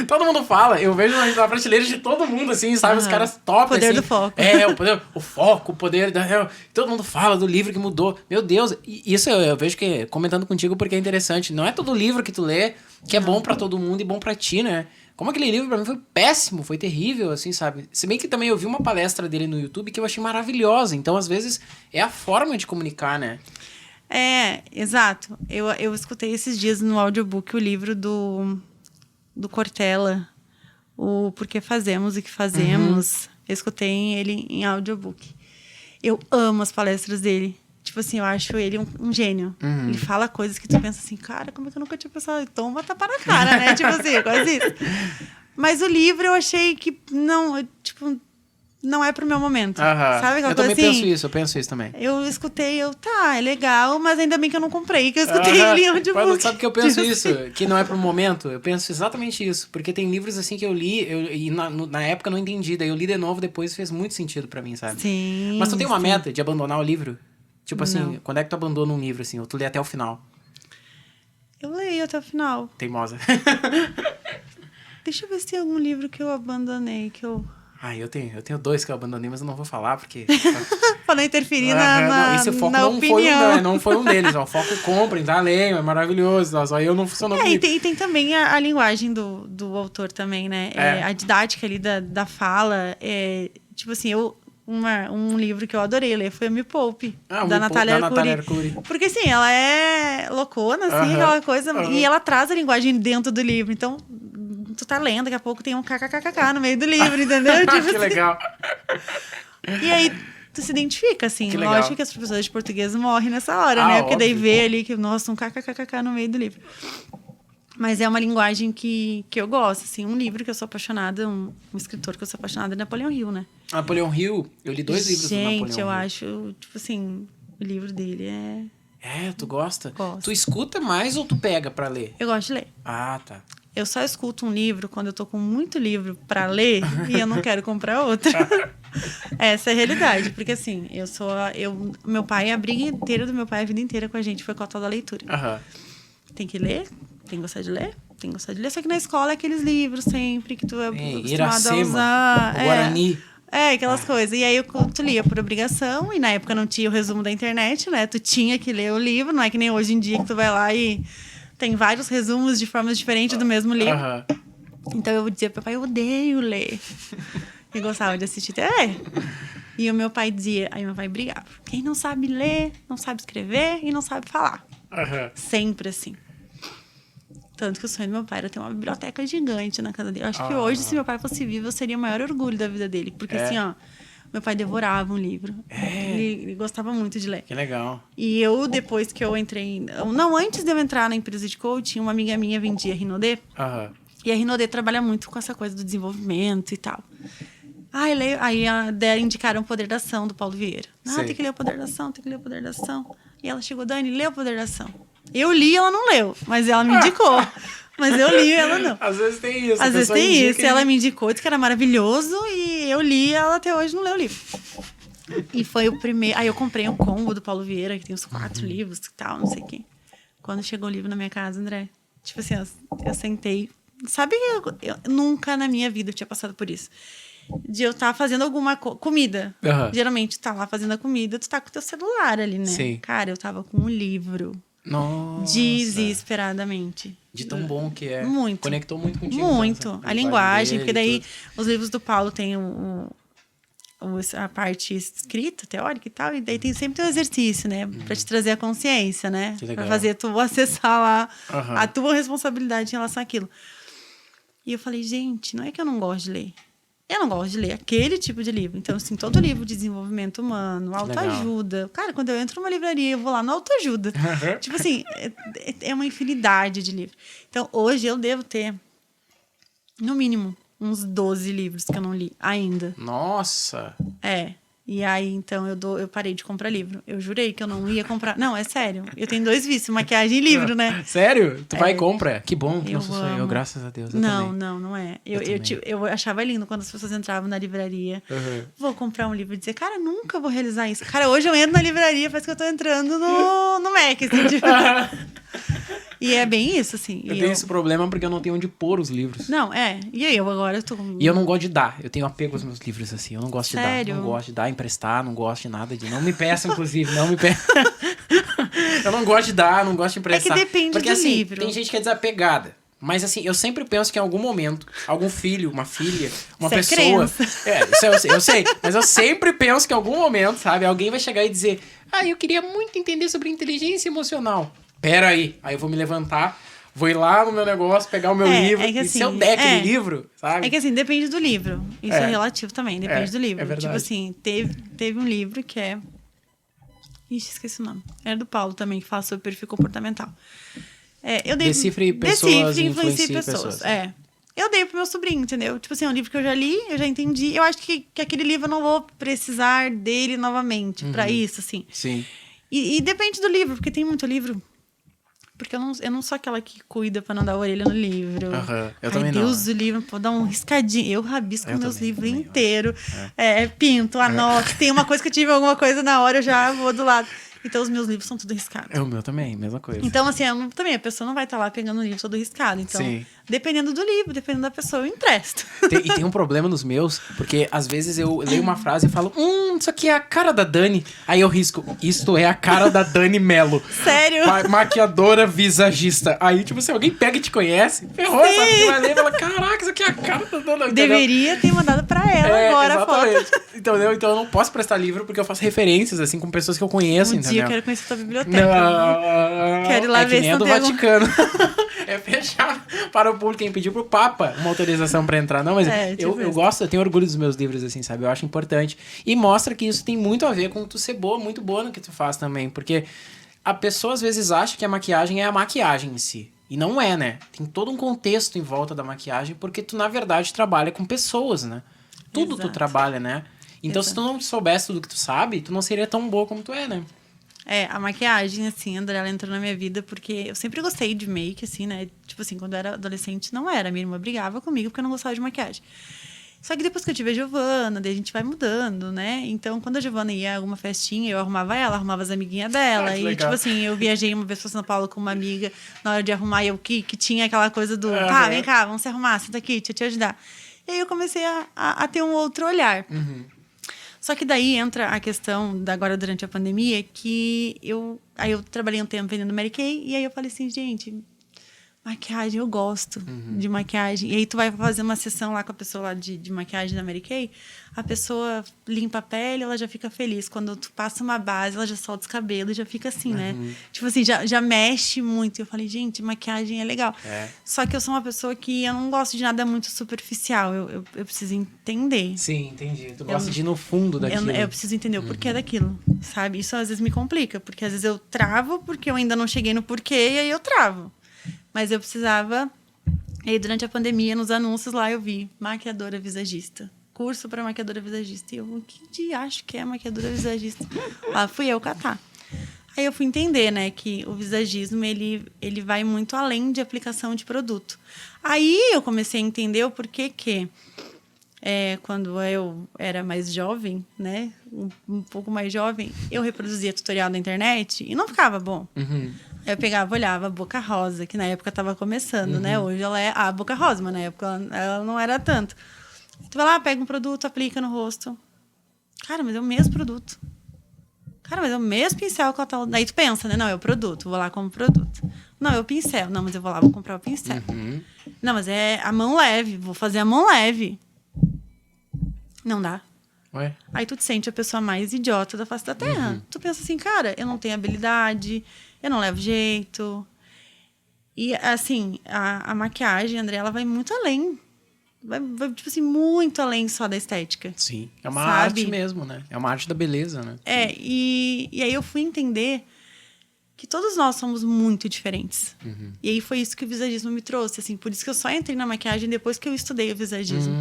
Todo mundo fala, eu vejo na prateleira de todo mundo, assim, sabe? Os caras top, o poder assim. do foco. O foco, o poder da... Todo mundo fala do livro que mudou. Meu Deus, isso eu vejo que, comentando contigo, porque é interessante. Não é todo livro que tu lê que é bom pra todo mundo e bom pra ti, né? Como aquele livro pra mim foi péssimo, foi terrível, assim, sabe? Se bem que também eu vi uma palestra dele no YouTube que eu achei maravilhosa. Então, às vezes, é a forma de comunicar, né? Exato. Eu escutei esses dias no audiobook o livro do Cortella, o Por que Fazemos o que Fazemos. Eu escutei ele em audiobook. Eu amo as palestras dele. Tipo assim, eu acho ele um gênio. Ele fala coisas que tu pensa assim, cara, como é que eu nunca tinha pensado? Toma tapa na cara, né? Tipo assim, quase isso. Mas o livro eu achei que não é pro meu momento. Sabe aquela eu coisa também assim? eu penso isso também. Eu escutei, é legal, mas ainda bem que eu não comprei, que eu escutei ele em audiobook. Sabe que eu penso isso? Que não é pro momento? Eu penso exatamente isso. Porque tem livros assim que eu li, e na época eu não entendi. Daí eu li de novo depois e fez muito sentido pra mim, sabe? Sim. Mas tu tem uma meta de abandonar o livro? Tipo assim, quando é que tu abandona um livro, assim? Ou tu lê até o final? Eu leio até o final. Teimosa. Deixa eu ver se tem algum livro que eu abandonei, que eu... Eu tenho 2 que eu abandonei, mas eu não vou falar, porque... Pra não interferir na esse foco na opinião. não foi um deles. O foco comprem, tá? Leiam, é maravilhoso. Só eu não funcionou comigo. E tem também a linguagem do autor também, né? A didática ali da fala. Tipo assim, um livro que eu adorei ler foi o Me Poupe, da Natália Arcuri. Porque, assim, ela é loucona, assim, aquela coisa. E ela traz a linguagem dentro do livro. Então, tu tá lendo, daqui a pouco tem um kkkk no meio do livro, entendeu? Tipo Que legal. E aí, tu se identifica, assim. Que Lógico legal. que as professoras de português morrem nessa hora, né? Porque daí óbvio. vê ali que, nossa, um kkkk no meio do livro. Mas é uma linguagem que eu gosto, assim. Um livro que eu sou apaixonada, um escritor que eu sou apaixonada é Napoleão Hill, né? Napoleão Hill, eu li 2 livros do Napoleão Hill. Gente, eu acho, tipo assim, o livro dele tu gosta? Gosto. Tu escuta mais ou tu pega pra ler? Eu gosto de ler. Tá. Eu só escuto um livro quando eu tô com muito livro pra ler e eu não quero comprar outro. Essa é a realidade. Porque assim, meu pai, a briga inteira do meu pai, a vida inteira com a gente foi com a tal da leitura. Tem que ler, tem que gostar de ler, tem que gostar de ler. Só que na escola é aqueles livros sempre que tu é acostumado Iracema, a usar. o Guarani. Aquelas coisas. E aí tu lia por obrigação, e na época não tinha o resumo da internet, né? Tu tinha que ler o livro, não é que nem hoje em dia que tu vai lá e tem vários resumos de formas diferentes do mesmo livro. Então eu dizia pro papai, eu odeio ler. E gostava de assistir TV. E o meu pai dizia, aí meu pai brigava. Quem não sabe ler, não sabe escrever e não sabe falar. Sempre assim. Tanto que o sonho do meu pai era ter uma biblioteca gigante na casa dele. Eu acho que hoje, se meu pai fosse vivo, eu seria o maior orgulho da vida dele. Porque assim, meu pai devorava um livro. Ele gostava muito de ler. Que legal. E eu, depois que eu entrei... Não, antes de eu entrar na empresa de coaching, uma amiga minha vendia Rinodê. E a Rinodê trabalha muito com essa coisa do desenvolvimento e tal. Aí indicaram o Poder da Ação, do Paulo Vieira. Tem que ler o Poder da Ação, tem que ler o Poder da Ação. E ela chegou, Dani, lê o Poder da Ação. Eu li, ela não leu, mas ela me indicou. Mas eu li, ela não. Às vezes tem isso. Às vezes tem isso. Ela me indicou, disse que era maravilhoso, e eu li, ela até hoje não leu o livro. E foi o primeiro... Aí eu comprei um combo do Paulo Vieira, que tem uns 4 livros e tal, não sei o quê. Quando chegou o livro na minha casa, André, tipo assim, eu sentei... Sabe, eu nunca na minha vida tinha passado por isso. De eu estar fazendo alguma comida. Geralmente, tu tá lá fazendo a comida, tu tá com o teu celular ali, né? Sim. Cara, eu tava com um livro. Nossa. Desesperadamente. De tão bom que é. Muito. Conectou muito contigo. Muito. Então, a linguagem, porque daí os livros do Paulo tem o a parte escrita, teórica e tal, e daí sempre tem um exercício, né? Pra te trazer a consciência, né? Que legal. Pra fazer tu acessar lá a tua responsabilidade em relação àquilo. E eu falei, gente, não é que eu não gosto de ler. Eu não gosto de ler aquele tipo de livro. Então, assim, todo livro de desenvolvimento humano, autoajuda. Cara, quando eu entro numa livraria, eu vou lá no autoajuda. Tipo assim, é uma infinidade de livros. Então, hoje eu devo ter, no mínimo, uns 12 livros que eu não li ainda. Nossa! E aí, então, eu parei de comprar livro. Eu jurei que eu não ia comprar. Não, é sério. Eu tenho 2 vícios, maquiagem e livro, né? Sério? Tu vai e compra? Que bom que eu não sou só eu, graças a Deus. Eu também. Não é. Eu achava lindo quando as pessoas entravam na livraria. Vou comprar um livro e dizer, cara, nunca vou realizar isso. Cara, hoje eu entro na livraria, parece que eu tô entrando no Mac, assim, tipo... E é bem isso, assim. Eu tenho esse problema porque eu não tenho onde pôr os livros. Não, E aí, eu agora tô... E eu não gosto de dar. Eu tenho apego aos meus livros, assim. Eu não gosto Sério? de dar. Não gosto de dar, emprestar. Não gosto de nada de... Não me peça, inclusive. Não me peça. Eu não gosto de dar, não gosto de emprestar. É que depende porque, do assim, livro. tem gente que é desapegada. Mas, assim, eu sempre penso que em algum momento, algum filho, uma filha, uma Isso é pessoa... crença. Eu sei. Mas eu sempre penso que em algum momento, sabe? Alguém vai chegar e dizer... eu queria muito entender sobre inteligência emocional. Pera aí. Aí eu vou me levantar... Vou ir lá no meu negócio, pegar o meu livro. Que, assim, e se eu der aquele livro, sabe? É que assim, depende do livro. Isso é relativo também, depende do livro. É verdade. Tipo assim, teve um livro que é... Ixi, esqueci o nome. Era do Paulo também, que fala sobre perfil comportamental. Decifre pessoas e influencie influencie pessoas. Eu dei pro meu sobrinho, entendeu? Tipo assim, é um livro que eu já li, eu já entendi. Eu acho que aquele livro eu não vou precisar dele novamente pra isso, assim. Sim. E depende do livro, porque tem muito livro... Porque eu não sou aquela que cuida pra não dar a orelha no livro. Eu também não. Deus do livro, pô, dar um riscadinho. Eu rabisco meus livros também. inteiros. Pinto, anoto. Tem uma coisa que eu tive alguma coisa na hora, eu já vou do lado. Então, os meus livros são tudo riscados. O meu também, mesma coisa. Então, assim, também a pessoa não vai estar lá pegando o livro todo riscado. Então, dependendo do livro, dependendo da pessoa, eu empresto. E tem um problema nos meus, porque às vezes eu leio uma frase e falo, isso aqui é a cara da Dani. Aí eu risco, isto é a cara da Dani Mello. Sério? Maquiadora visagista. Aí, tipo, se alguém pega e te conhece, ferrou, sabe? Você vai ler e fala, caraca, isso aqui é a cara da Dani. Deveria ter mandado pra ela agora exatamente. a foto. Entendeu? Então eu não posso prestar livro porque eu faço referências, assim, com pessoas que eu conheço, entendeu? Eu quero conhecer a tua biblioteca. Não, quero ir lá ver que nem se a não do tem Vaticano. É fechado para o público. Quem pediu pro Papa uma autorização pra entrar. Não, mas eu gosto, eu tenho orgulho dos meus livros, assim, sabe? Eu acho importante. E mostra que isso tem muito a ver com tu ser boa, muito boa no que tu faz também. Porque a pessoa, às vezes, acha que a maquiagem é a maquiagem em si. E não é, né? Tem todo um contexto em volta da maquiagem, porque tu, na verdade, trabalha com pessoas, né? Tudo tu trabalha, né? Então, se tu não soubesse tudo que tu sabe, tu não seria tão boa como tu é, né? A maquiagem, assim, André, ela entrou na minha vida porque eu sempre gostei de make, assim, né? Tipo assim, quando eu era adolescente, não era. Minha irmã brigava comigo porque eu não gostava de maquiagem. Só que depois que eu tive a Giovana, daí a gente vai mudando, né? Então, quando a Giovana ia a alguma festinha, eu arrumava ela, arrumava as amiguinhas dela. E, legal. tipo assim, eu viajei uma vez pra São Paulo com uma amiga, na hora de arrumar, e eu que tinha aquela coisa do, tá, vem cá, vamos se arrumar, senta aqui, deixa eu te ajudar. E aí eu comecei a ter um outro olhar. Só que daí entra a questão, agora durante a pandemia, que eu trabalhei um tempo vendendo Mary Kay, e aí eu falei assim, gente, maquiagem, eu gosto de maquiagem. E aí tu vai fazer uma sessão lá com a pessoa lá de maquiagem da Mary Kay, a pessoa limpa a pele, ela já fica feliz. Quando tu passa uma base, ela já solta os cabelos e já fica assim, né? Tipo assim, já mexe muito. E eu falei, gente, maquiagem é legal. Só que eu sou uma pessoa que eu não gosto de nada muito superficial. Eu preciso entender. Sim, entendi. Tu gosta de ir no fundo daquilo. Eu preciso entender o porquê daquilo, sabe? Isso às vezes me complica, porque às vezes eu travo porque eu ainda não cheguei no porquê e aí eu travo. Mas eu precisava... E aí, durante a pandemia, nos anúncios lá, eu vi maquiadora visagista. Curso para maquiadora visagista. E eu, que acho que é maquiadora visagista? Lá fui eu catar. Aí eu fui entender, né, que o visagismo, ele vai muito além de aplicação de produto. Aí eu comecei a entender o porquê que... quando eu era mais jovem, né, um pouco mais jovem, eu reproduzia tutorial na internet e não ficava bom. Eu pegava, olhava a Boca Rosa, que na época estava começando, né? Hoje ela é a Boca Rosa, mas na época ela não era tanto. Tu vai lá, pega um produto, aplica no rosto. Cara, mas é o mesmo produto. Cara, mas é o mesmo pincel que ela tá... Daí tu pensa, né? Não, é o produto, vou lá como produto. Não, é o pincel. Não, mas eu vou lá, vou comprar o pincel. Não, mas é a mão leve, vou fazer a mão leve. Não dá. Ué? Aí tu te sente a pessoa mais idiota da face da Terra. Tu pensa assim, cara, eu não tenho habilidade, eu não levo jeito. E, assim, a maquiagem, André, ela vai muito além. Vai, tipo assim, muito além só da estética. Sim. É uma Sabe? arte mesmo, né? É uma arte da beleza, né? E aí eu fui entender que todos nós somos muito diferentes. E aí foi isso que o visagismo me trouxe, assim. Por isso que eu só entrei na maquiagem depois que eu estudei o visagismo.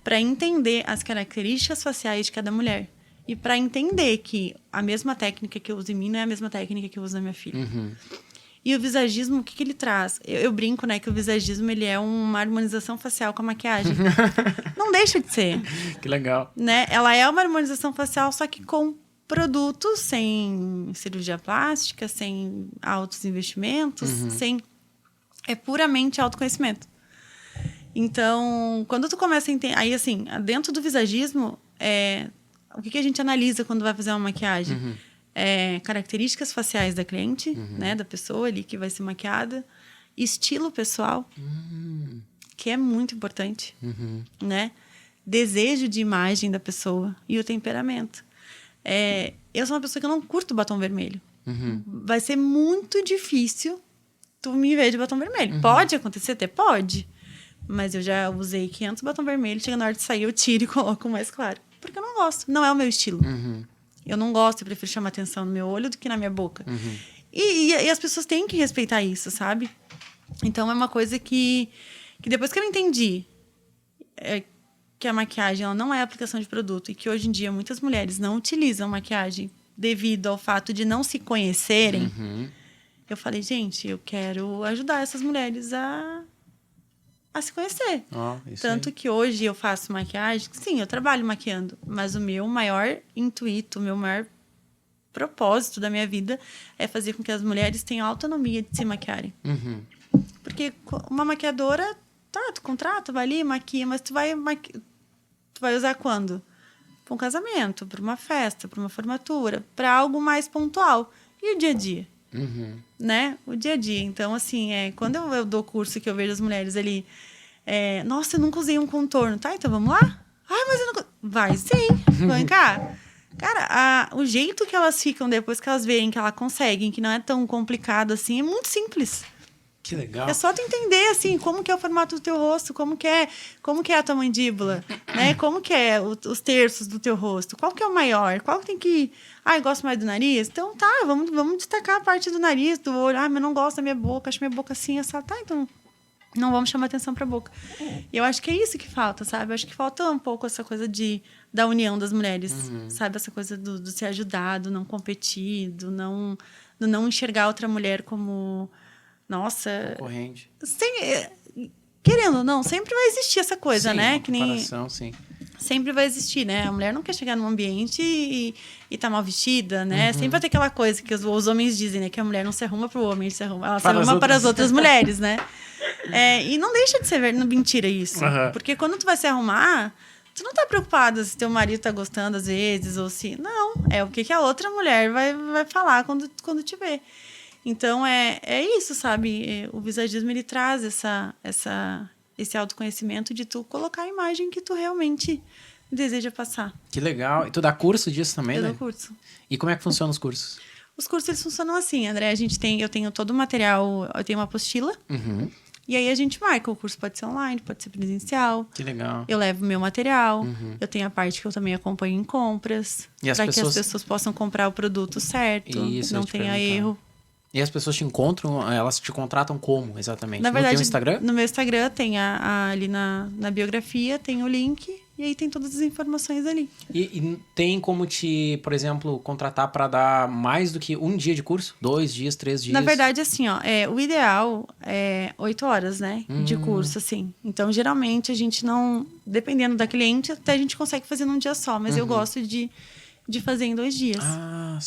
Para entender as características faciais de cada mulher. E para entender que a mesma técnica que eu uso em mim não é a mesma técnica que eu uso na minha filha. E o visagismo, o que ele traz? Eu brinco, né, que o visagismo ele é uma harmonização facial com a maquiagem. Não deixa de ser. Que legal. Né? Ela é uma harmonização facial, só que com produtos, sem cirurgia plástica, sem altos investimentos, sem... É puramente autoconhecimento. Então, quando tu começa a entender... Aí, assim, dentro do visagismo, o que a gente analisa quando vai fazer uma maquiagem? Características faciais da cliente, né? Da pessoa ali que vai ser maquiada. Estilo pessoal, que é muito importante, né? Desejo de imagem da pessoa e o temperamento. Eu sou uma pessoa que eu não curto batom vermelho. Vai ser muito difícil tu me ver de batom vermelho. Pode acontecer? Até pode. Mas eu já usei 500 batom vermelho. Chega na hora de sair, eu tiro e coloco mais claro. Porque eu não gosto. Não é o meu estilo. Eu não gosto. Eu prefiro chamar atenção no meu olho do que na minha boca. E as pessoas têm que respeitar isso, sabe? Então, é uma coisa que depois que eu entendi que a maquiagem ela não é aplicação de produto e que hoje em dia muitas mulheres não utilizam maquiagem devido ao fato de não se conhecerem, eu falei, gente, eu quero ajudar essas mulheres a se conhecer. Tanto que hoje eu faço maquiagem, sim, eu trabalho maquiando, mas o meu maior intuito, o meu maior propósito da minha vida é fazer com que as mulheres tenham autonomia de se maquiarem. Porque uma maquiadora, tu contrata, vai ali, maquia, mas tu vai usar quando? Para um casamento, para uma festa, para uma formatura, para algo mais pontual. E o dia a dia? Né? O dia a dia. Então, assim, quando eu dou curso que eu vejo as mulheres ali, nossa, eu nunca usei um contorno. Tá, então vamos lá? Ah, mas eu nunca... Vai sim, vem cá. Cara, o jeito que elas ficam depois que elas veem que elas conseguem, que não é tão complicado assim, é muito simples. Que legal. É só tu entender, assim, como que é o formato do teu rosto, como que é a tua mandíbula, né? Como que é os terços do teu rosto, qual que é o maior, qual que tem que... eu gosto mais do nariz? Então, tá, vamos destacar a parte do nariz, do olho. Mas eu não gosto da minha boca, acho minha boca assim, essa... Tá, então não vamos chamar atenção pra boca. E eu acho que é isso que falta, sabe? Eu acho que falta um pouco essa coisa da união das mulheres, sabe? Essa coisa do se ajudar, do não competir, do não enxergar outra mulher como... Nossa... Concorrente. Querendo ou não, sempre vai existir essa coisa, sim, né? Que comparação, sim. Sempre vai existir, né? A mulher não quer chegar num ambiente e tá mal vestida, né? Sempre vai ter aquela coisa que os homens dizem, né? Que a mulher não se arruma pro homem, ela se arruma para as outras mulheres, né? E não deixa de ser mentira isso. Porque quando tu vai se arrumar, tu não tá preocupada se teu marido tá gostando às vezes, ou se... Não, é o que a outra mulher vai falar quando te vê. Então, é isso, sabe? O visagismo, ele traz esse autoconhecimento de tu colocar a imagem que tu realmente deseja passar. Que legal. E tu dá curso disso também, né? Eu dou curso. E como é que funcionam os cursos? Os cursos, eles funcionam assim, André. Eu tenho todo o material, eu tenho uma apostila. E aí a gente marca. O curso pode ser online, pode ser presencial. Que legal. Eu levo o meu material. Eu tenho a parte que eu também acompanho em compras. Para que as pessoas possam comprar o produto certo. Isso, não tenha erro. E as pessoas te encontram, elas te contratam como, exatamente? Na verdade, no teu Instagram? No meu Instagram tem ali na biografia, tem o link, e aí tem todas as informações ali. E tem como por exemplo, contratar para dar mais do que um dia de curso? 2 dias, 3 dias? Na verdade, assim, o ideal é 8 horas, né, de curso, assim. Então, geralmente, a gente não... Dependendo da cliente, até a gente consegue fazer num dia só, mas eu gosto de fazer em 2 dias.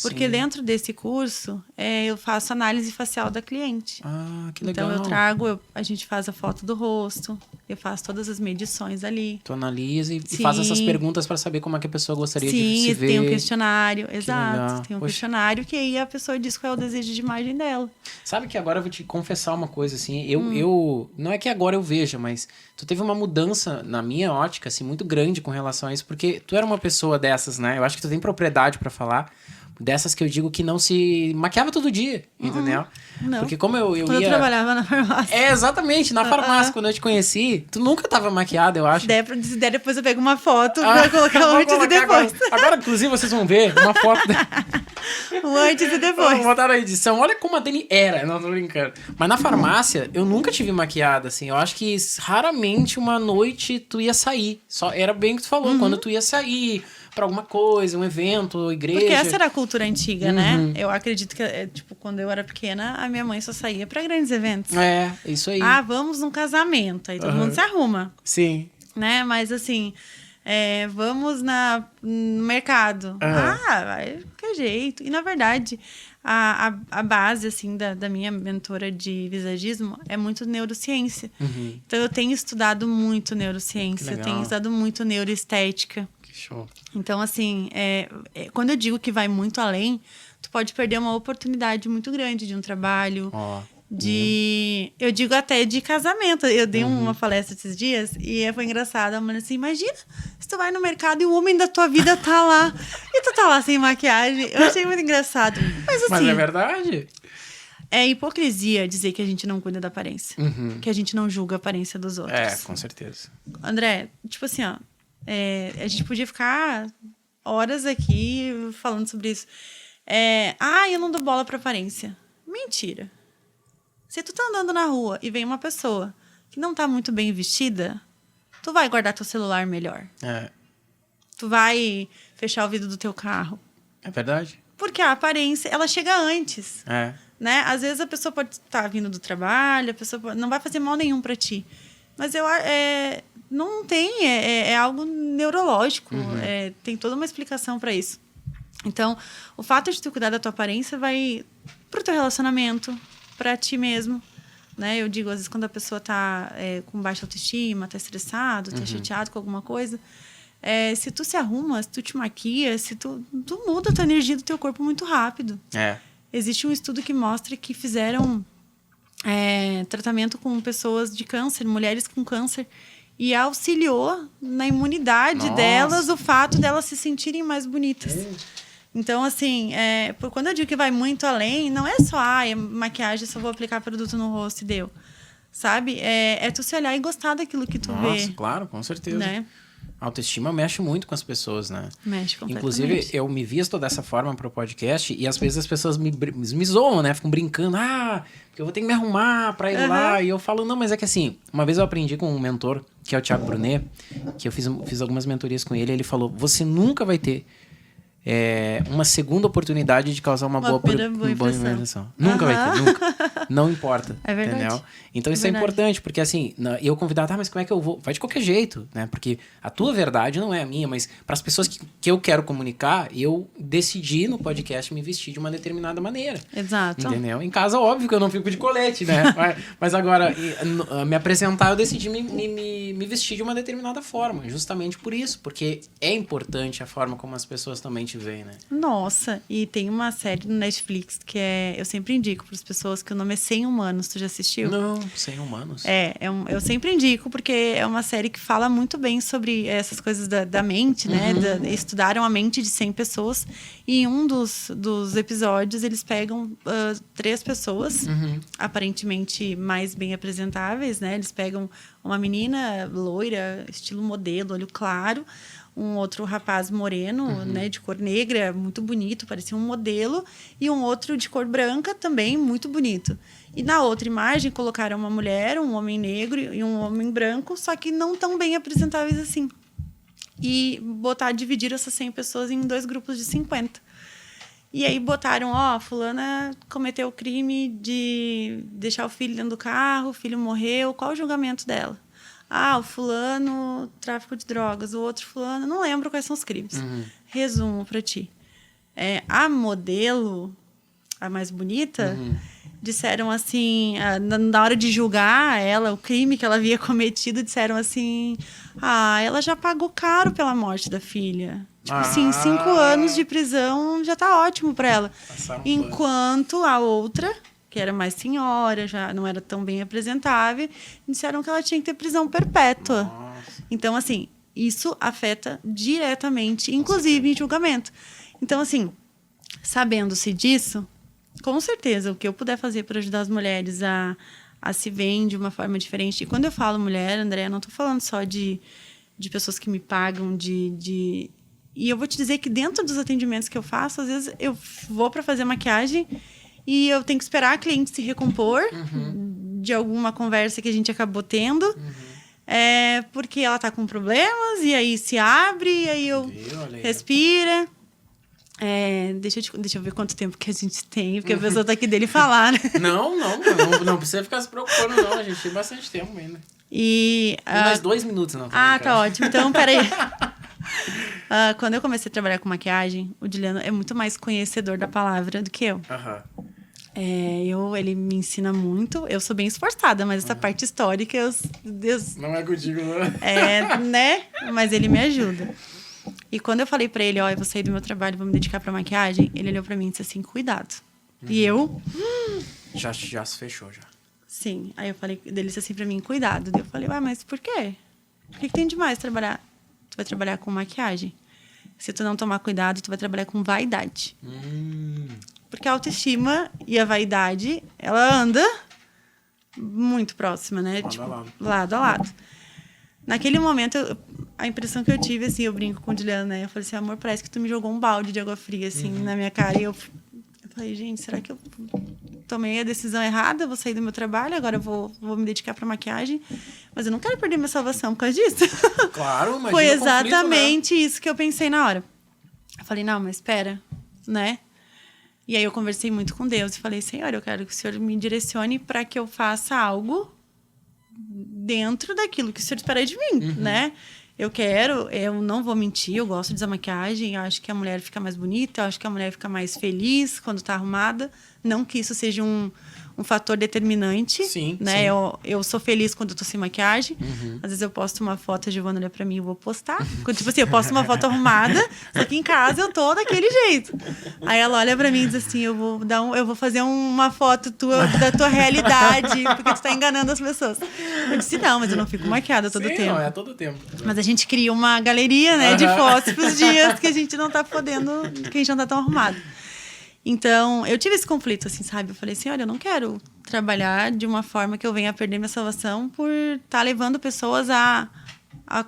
Porque sim. dentro desse curso, eu faço análise facial da cliente. Ah, que legal. Então, eu trago, a gente faz a foto do rosto, eu faço todas as medições ali. Tu analisa e Sim. faz essas perguntas para saber como é que a pessoa gostaria de se Sim, ver. tem um questionário, Que exato. legal. Tem um Poxa. questionário que aí a pessoa diz qual é o desejo de imagem dela. Sabe que agora eu vou te confessar uma coisa, assim, eu não é que agora eu veja, mas tu teve uma mudança na minha ótica, assim, muito grande com relação a isso, porque tu era uma pessoa dessas, né? Eu acho que tu tem propriedade pra falar, dessas que eu digo que não se maquiava todo dia, entendeu? Não. Porque como eu Quando ia... eu trabalhava na farmácia. Exatamente, na farmácia, quando eu te conheci, tu nunca tava maquiada, eu acho. Se der, depois eu pego uma foto pra colocar vou antes e colocar depois. Agora, inclusive, vocês vão ver uma foto... O antes e depois. Vou botar na edição. Olha como a Dani era. Não, tô brincando. Mas na farmácia, eu nunca tive maquiada, assim. Eu acho que raramente uma noite tu ia sair. Só era bem o que tu falou. Quando tu ia sair pra alguma coisa, um evento, igreja. Porque essa era a cultura antiga, né? Eu acredito que, tipo, quando eu era pequena, a minha mãe só saía pra grandes eventos. É, isso aí. Ah, vamos num casamento. Aí todo mundo se arruma. Sim. Né? Mas assim, vamos no mercado. Vai, que jeito. E na verdade, a base assim da minha mentora de visagismo é muito neurociência. Então eu tenho estudado muito neurociência, eu tenho estudado muito neuroestética. Que show. Então, assim, quando eu digo que vai muito além, tu pode perder uma oportunidade muito grande de um trabalho. Eu digo até de casamento. Eu dei uma palestra esses dias e foi engraçado. A mulher assim, imagina se tu vai no mercado e o homem da tua vida tá lá e tu tá lá sem maquiagem. Eu achei muito engraçado. Mas assim... Mas é verdade. É hipocrisia dizer que a gente não cuida da aparência. Que a gente não julga a aparência dos outros. É, com certeza. André, tipo assim, ó. A gente podia ficar horas aqui falando sobre isso. Eu não dou bola pra aparência. Mentira. Se tu tá andando na rua e vem uma pessoa que não tá muito bem vestida, tu vai guardar teu celular melhor. Tu vai fechar o vidro do teu carro. É verdade. Porque a aparência, ela chega antes. Né? Às vezes a pessoa pode estar vindo do trabalho, a pessoa não vai fazer mal nenhum pra ti. Mas não tem, é algo neurológico. Tem toda uma explicação pra isso. Então, o fato de tu cuidar da tua aparência vai pro teu relacionamento, pra ti mesmo, né? Eu digo, às vezes, quando a pessoa tá com baixa autoestima, tá estressado, tá chateado com alguma coisa, se tu se arruma, se tu te maquia, se tu muda a tua energia do teu corpo muito rápido. Existe um estudo que mostra que fizeram tratamento com pessoas de câncer, mulheres com câncer, e auxiliou na imunidade delas o fato delas se sentirem mais bonitas. Então, assim, quando eu digo que vai muito além, não é só, maquiagem, só vou aplicar produto no rosto e deu. Sabe? É tu se olhar e gostar daquilo que tu vê. Nossa, claro, com certeza. Né? A autoestima mexe muito com as pessoas, né? Mexe completamente. Inclusive, eu me visto dessa forma pro podcast e às vezes as pessoas me zoam, né? Ficam brincando. Porque eu vou ter que me arrumar pra ir lá. E eu falo, não, mas é que assim... Uma vez eu aprendi com um mentor, que é o Thiago Brunet, que eu fiz algumas mentorias com ele. Ele falou, você nunca vai ter uma segunda oportunidade de causar uma boa impressão. Nunca vai ter, nunca. Não importa. É verdade. Entendeu? Então isso é importante, porque assim, eu convidar, mas como é que eu vou? Vai de qualquer jeito, né? Porque a tua verdade não é a minha, mas para as pessoas que eu quero comunicar, eu decidi no podcast me vestir de uma determinada maneira. Exato. Entendeu? Em casa, óbvio que eu não fico de colete, né? Mas agora, me apresentar, eu decidi me vestir de uma determinada forma, justamente por isso, porque é importante a forma como as pessoas também te veem, né? Nossa, e tem uma série no Netflix que eu sempre indico para as pessoas, que o nome é 100 Humanos. Tu já assistiu? Não, 100 Humanos. Eu sempre indico, porque é uma série que fala muito bem sobre essas coisas da mente, né? Estudaram a mente de 100 pessoas. E em um dos episódios, eles pegam 3 pessoas, aparentemente mais bem apresentáveis, né? Eles pegam uma menina loira, estilo modelo, olho claro, um outro rapaz moreno, né, de cor negra, muito bonito, parecia um modelo, e um outro de cor branca, também muito bonito. E na outra imagem colocaram uma mulher, um homem negro e um homem branco, só que não tão bem apresentáveis assim. E dividir essas 100 pessoas em 2 grupos de 50. E aí botaram, fulana cometeu o crime de deixar o filho dentro do carro, o filho morreu, qual o julgamento dela? O fulano, tráfico de drogas. O outro fulano, não lembro quais são os crimes. Resumo pra ti. a modelo, a mais bonita, disseram assim, na hora de julgar ela, o crime que ela havia cometido, disseram assim, ela já pagou caro pela morte da filha. Tipo assim, 5 anos de prisão já tá ótimo pra ela. Enquanto a outra, que era mais senhora, já não era tão bem apresentável, disseram que ela tinha que ter prisão perpétua. Nossa. Então, assim, isso afeta diretamente, inclusive em julgamento. Então, assim, sabendo-se disso, com certeza, o que eu puder fazer para ajudar as mulheres a se verem de uma forma diferente. E quando eu falo mulher, André, eu não estou falando só de pessoas que me pagam, E eu vou te dizer que dentro dos atendimentos que eu faço, às vezes eu vou para fazer maquiagem e eu tenho que esperar a cliente se recompor de alguma conversa que a gente acabou tendo. Porque ela tá com problemas, e aí se abre, e aí eu respira. Deixa eu ver quanto tempo que a gente tem, porque a pessoa tá aqui dele falar, né? Não precisa ficar se preocupando, não. A gente tem bastante tempo ainda. Tem mais 2 minutos, não. Tá ótimo. Então, peraí. Quando eu comecei a trabalhar com maquiagem, o Juliano é muito mais conhecedor da palavra do que eu. Ele me ensina muito. Eu sou bem esforçada, mas essa parte histórica, Deus... Não é contigo, não. Né? Mas ele me ajuda. E quando eu falei pra ele, eu vou sair do meu trabalho, vou me dedicar pra maquiagem, ele olhou pra mim e disse assim, cuidado. E eu... Já se fechou, já. Sim. Aí eu falei, ele disse assim pra mim, cuidado. Daí eu falei, mas por quê? Por que tem demais trabalhar? Tu vai trabalhar com maquiagem. Se tu não tomar cuidado, tu vai trabalhar com vaidade. Porque a autoestima e a vaidade, ela anda muito próxima, né? Lado a lado. Naquele momento, a impressão que eu tive, assim, eu brinco com o Juliano, né? Eu falei assim, amor, parece que tu me jogou um balde de água fria, assim, na minha cara. E eu falei, gente, será que eu tomei a decisão errada? Vou sair do meu trabalho, agora eu vou me dedicar pra maquiagem. Mas eu não quero perder minha salvação por causa disso. Claro, imagina. Foi exatamente isso que eu pensei na hora. Eu falei, não, mas espera, né? E aí eu conversei muito com Deus e falei, Senhor, eu quero que o Senhor me direcione para que eu faça algo dentro daquilo que o Senhor espera de mim, né? Eu não vou mentir, eu gosto de usar maquiagem, eu acho que a mulher fica mais bonita, eu acho que a mulher fica mais feliz quando tá arrumada. Não que isso seja um fator determinante, né? Sim. Eu sou feliz quando eu tô sem maquiagem. Às vezes eu posto uma foto, a Giovana olha pra mim e eu vou postar. Tipo assim, eu posto uma foto arrumada, só que em casa eu tô daquele jeito. Aí ela olha pra mim e diz assim, eu vou fazer uma foto da tua realidade, porque tu tá enganando as pessoas. Eu disse, não, mas eu não fico maquiada todo tempo. Não, é todo tempo. Mas a gente cria uma galeria, né, de fotos pros dias que a gente não tá podendo, que a gente não tá tão arrumado. Então, eu tive esse conflito, assim, sabe? Eu falei assim, olha, eu não quero trabalhar de uma forma que eu venha perder minha salvação por estar levando pessoas a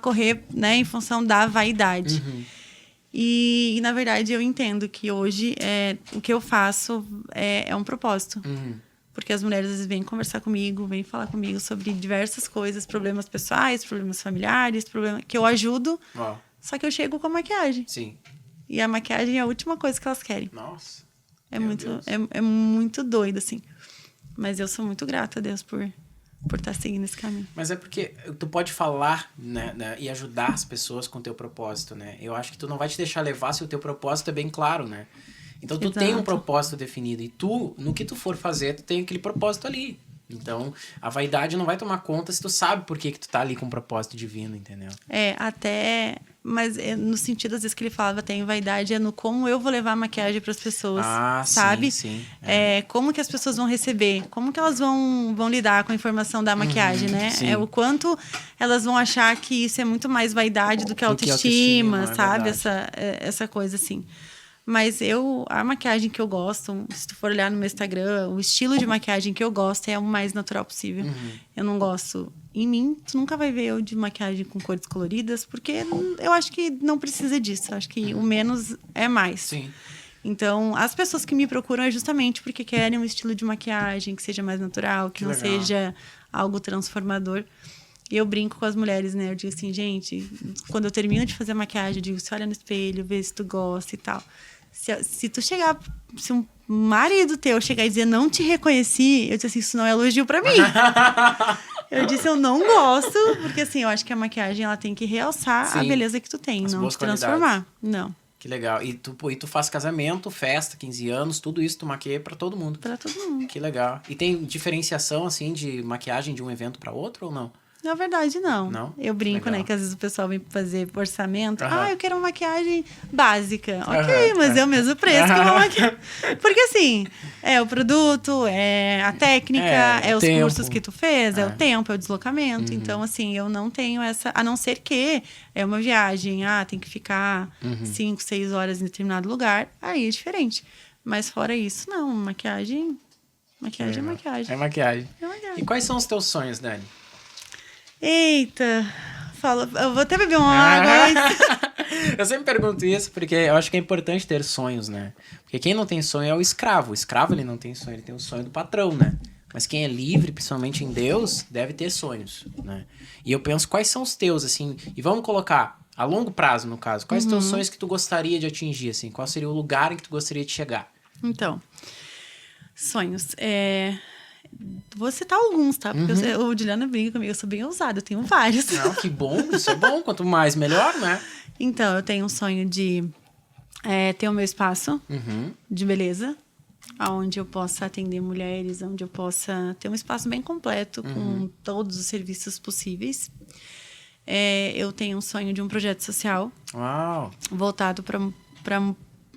correr, né, em função da vaidade. E, na verdade, eu entendo que hoje o que eu faço é um propósito. Porque as mulheres, às vezes, vêm conversar comigo, vêm falar comigo sobre diversas coisas, problemas pessoais, problemas familiares, problemas que eu ajudo, só que eu chego com a maquiagem. Sim. E a maquiagem é a última coisa que elas querem. Nossa. É muito doido, assim. Mas eu sou muito grata a Deus por estar seguindo esse caminho. Mas é porque tu pode falar, né, e ajudar as pessoas com o teu propósito, né? Eu acho que tu não vai te deixar levar se o teu propósito é bem claro, né? Então tu tem um propósito definido. E tu, no que tu for fazer, tu tem aquele propósito ali. Então, a vaidade não vai tomar conta se tu sabe por que tu tá ali com um propósito divino, entendeu? Mas no sentido, às vezes, que ele falava até em vaidade, é no como eu vou levar a maquiagem para as pessoas, sabe? Sim. Como que as pessoas vão receber, como que elas vão lidar com a informação da maquiagem, né? Sim. O quanto elas vão achar que isso é muito mais vaidade do que autoestima, sabe? Essa coisa, assim. Mas a maquiagem que eu gosto, se tu for olhar no meu Instagram, o estilo de maquiagem que eu gosto é o mais natural possível. Eu não gosto... Em mim, tu nunca vai ver eu de maquiagem com cores coloridas, porque eu acho que não precisa disso. Eu acho que o menos é mais. Sim. Então, as pessoas que me procuram é justamente porque querem um estilo de maquiagem que seja mais natural, que não seja algo transformador. E eu brinco com as mulheres, né? Eu digo assim, gente, quando eu termino de fazer a maquiagem, eu digo, se olha no espelho, vê se tu gosta e tal. Se um marido teu chegar e dizer, não te reconheci, eu disse assim, isso não é elogio pra mim. Eu disse, eu não gosto, porque assim, eu acho que a maquiagem ela tem que realçar a beleza que tu tem, não te transformar. Não. Que legal. E tu faz casamento, festa, 15 anos, tudo isso tu maquia pra todo mundo. Pra todo mundo. Que legal. E tem diferenciação, assim, de maquiagem de um evento pra outro ou não? Na verdade, não. Não? Eu brinco, Legal. né? Que às vezes o pessoal vem fazer orçamento. Aham. Eu quero uma maquiagem básica. Ok, Aham, mas é o mesmo preço que uma maquiagem. Porque assim, é o produto, é a técnica, É, é os tempo. cursos que tu fez, é É. o tempo, é o deslocamento. Então, assim, eu não tenho essa... A não ser que é uma viagem, tem que ficar 5, 6 horas em determinado lugar. Aí é diferente. Mas fora isso, não. Maquiagem é maquiagem. É maquiagem. É maquiagem. E quais são os teus sonhos, Dani? Eita, eu vou até beber uma água. Mas... Eu sempre pergunto isso porque eu acho que é importante ter sonhos, né? Porque quem não tem sonho é o escravo. O escravo, ele não tem sonho, ele tem o sonho do patrão, né? Mas quem é livre, principalmente em Deus, deve ter sonhos, né? E eu penso, quais são os teus, assim? E vamos colocar, a longo prazo, no caso, quais teus sonhos que tu gostaria de atingir, assim? Qual seria o lugar em que tu gostaria de chegar? Então, sonhos. Vou citar alguns, tá? Porque o Juliana brinca comigo, eu sou bem ousada, eu tenho vários. Não, que bom, isso é bom. Quanto mais, melhor, né? Então, eu tenho um sonho de ter o meu espaço de beleza, onde eu possa atender mulheres, onde eu possa ter um espaço bem completo, com todos os serviços possíveis. Eu tenho um sonho de um projeto social Uau! voltado para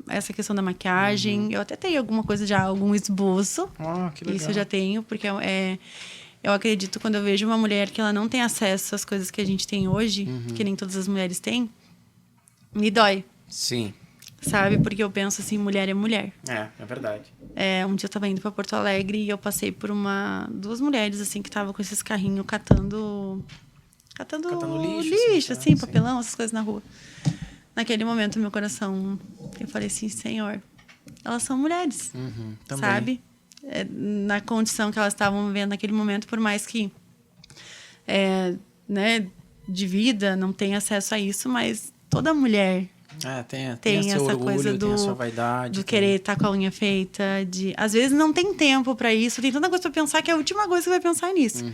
essa questão da maquiagem. Eu até tenho alguma coisa já, algum esboço. Que legal. Isso eu já tenho, porque eu acredito quando eu vejo uma mulher que ela não tem acesso às coisas que a gente tem hoje, que nem todas as mulheres têm, me dói, Sim, sabe? Porque eu penso assim, mulher é mulher. é verdade. Um dia eu tava indo pra Porto Alegre e eu passei por duas mulheres, assim, que estavam com esses carrinhos catando lixo, assim, papelão, essas coisas na rua. Naquele momento, meu coração, eu falei assim, Senhor, elas são mulheres, Também. sabe? Na condição que elas estavam vivendo naquele momento, por mais que, né, de vida, não tenha acesso a isso, mas toda mulher Tem seu essa orgulho, coisa tem a sua vaidade. do querer estar com a unha feita, às vezes não tem tempo pra isso, tem tanta coisa pra pensar que é a última coisa que vai pensar nisso.